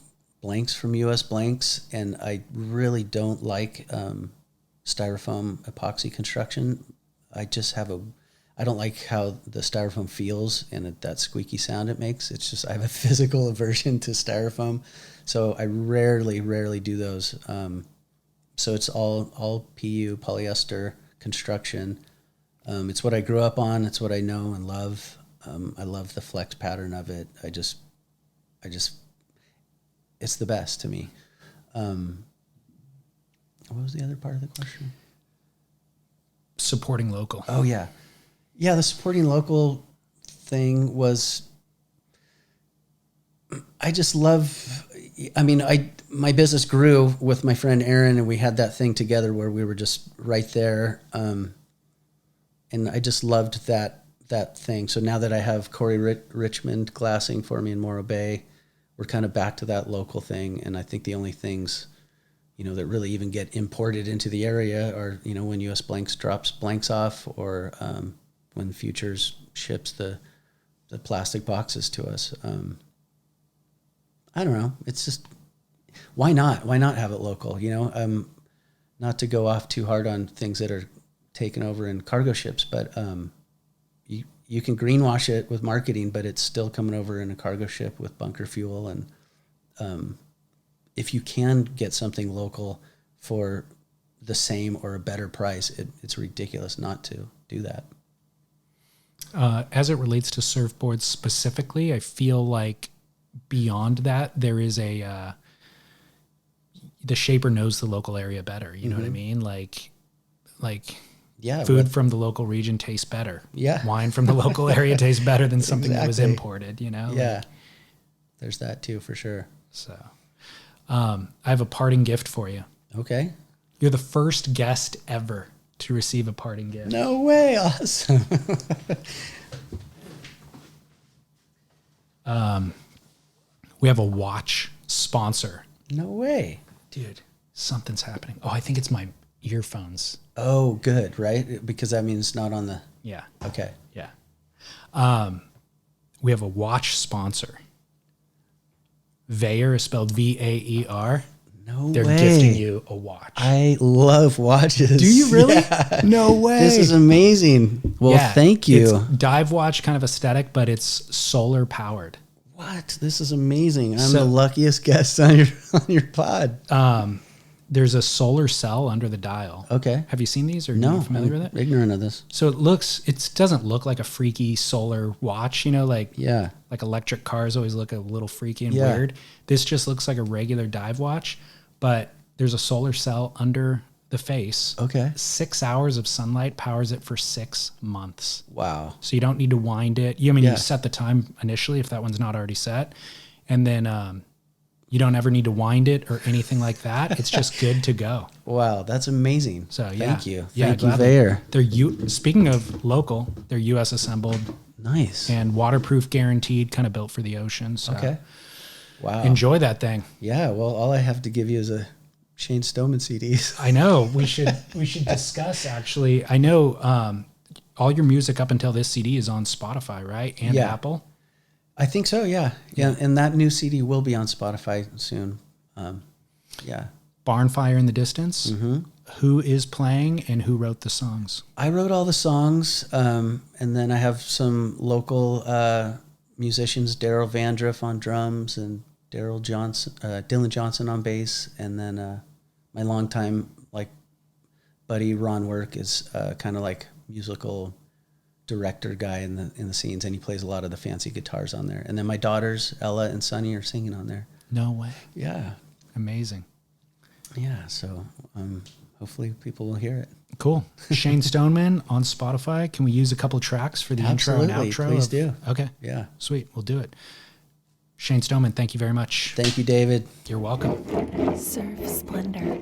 blanks from US Blanks, and I really don't like styrofoam epoxy construction. I don't like how the styrofoam feels and that squeaky sound it makes. It's just, I have a physical aversion to styrofoam. So I rarely do those. So it's all PU, polyester construction. It's what I grew up on. It's what I know and love. I love the flex pattern of it. I just, it's the best to me. What was the other part of the question? Supporting local. Oh yeah. Yeah. The supporting local thing was, I just love, my business grew with my friend Aaron, and we had that thing together where we were just right there. And I just loved that thing. So now that I have Corey Richmond glassing for me in Morro Bay, we're kind of back to that local thing. And I think the only things, that really even get imported into the area are, when US Blanks drops blanks off, or when Futures ships the plastic boxes to us. I don't know. It's just, why not? Why not have it local? Not to go off too hard on things that are taken over in cargo ships, but you can greenwash it with marketing, but it's still coming over in a cargo ship with bunker fuel. And if you can get something local for the same or a better price, it's ridiculous not to do that. As it relates to surfboards specifically, I feel like beyond that, there is the shaper knows the local area better. You know what I mean? Like food from the local region tastes better. Yeah. Wine from the local area tastes better than something that was imported, Yeah. There's that too, for sure. So I have a parting gift for you. Okay. You're the first guest ever to receive a parting gift. No way. Awesome. We have a watch sponsor. No way. Dude, something's happening. Oh, I think it's my earphones. Oh, good, right? Because that means it's not on the... Yeah. Okay. Yeah. We have a watch sponsor. Vaer is spelled Vaer. No They're way. gifting you a watch. I love watches. Do you really? Yeah. No way. This is amazing. Well, thank you. It's dive watch kind of aesthetic, but it's solar powered. What? This is amazing. I'm the luckiest guest on your pod. There's a solar cell under the dial. Okay. Have you seen these, or are No, you familiar with it? Ignorant of this. So it doesn't look like a freaky solar watch, like electric cars always look a little freaky and weird. This just looks like a regular dive watch, but there's a solar cell under the face. Okay. 6 hours of sunlight powers it for 6 months. Wow. So you don't need to wind it. You set the time initially if that one's not already set. And then you don't ever need to wind it or anything like that. It's just good to go. Wow, that's amazing. So thank you. Yeah, Thank you, gladly. Vaer. Speaking of local, they're US assembled. Nice. And waterproof guaranteed, kind of built for the ocean. So okay. Wow. enjoy that thing. Yeah, well, all I have to give you is a Shane Stoneman CDs. I know we should discuss actually. I know all your music up until this CD is on Spotify, right? And Yeah. Apple. I think so. Yeah. And that new CD will be on Spotify soon. Yeah. Barnfire in the Distance. Mm-hmm. Who is playing and who wrote the songs? I wrote all the songs, and then I have some local musicians, Daryl Vandriff on drums and Dylan Johnson on bass, and then my longtime buddy Ron Work is kind of like musical director guy in the scenes, and he plays a lot of the fancy guitars on there. And then my daughters Ella and Sunny are singing on there. No way. Yeah, Amazing. yeah. So hopefully people will hear it. Cool. Shane Stoneman on Spotify. Can we use a couple tracks for the intro and outro? Please do. Okay. Yeah. Sweet. We'll do it. Shane Stoneman, thank you very much. Thank you, David. You're welcome. Surf Splendor.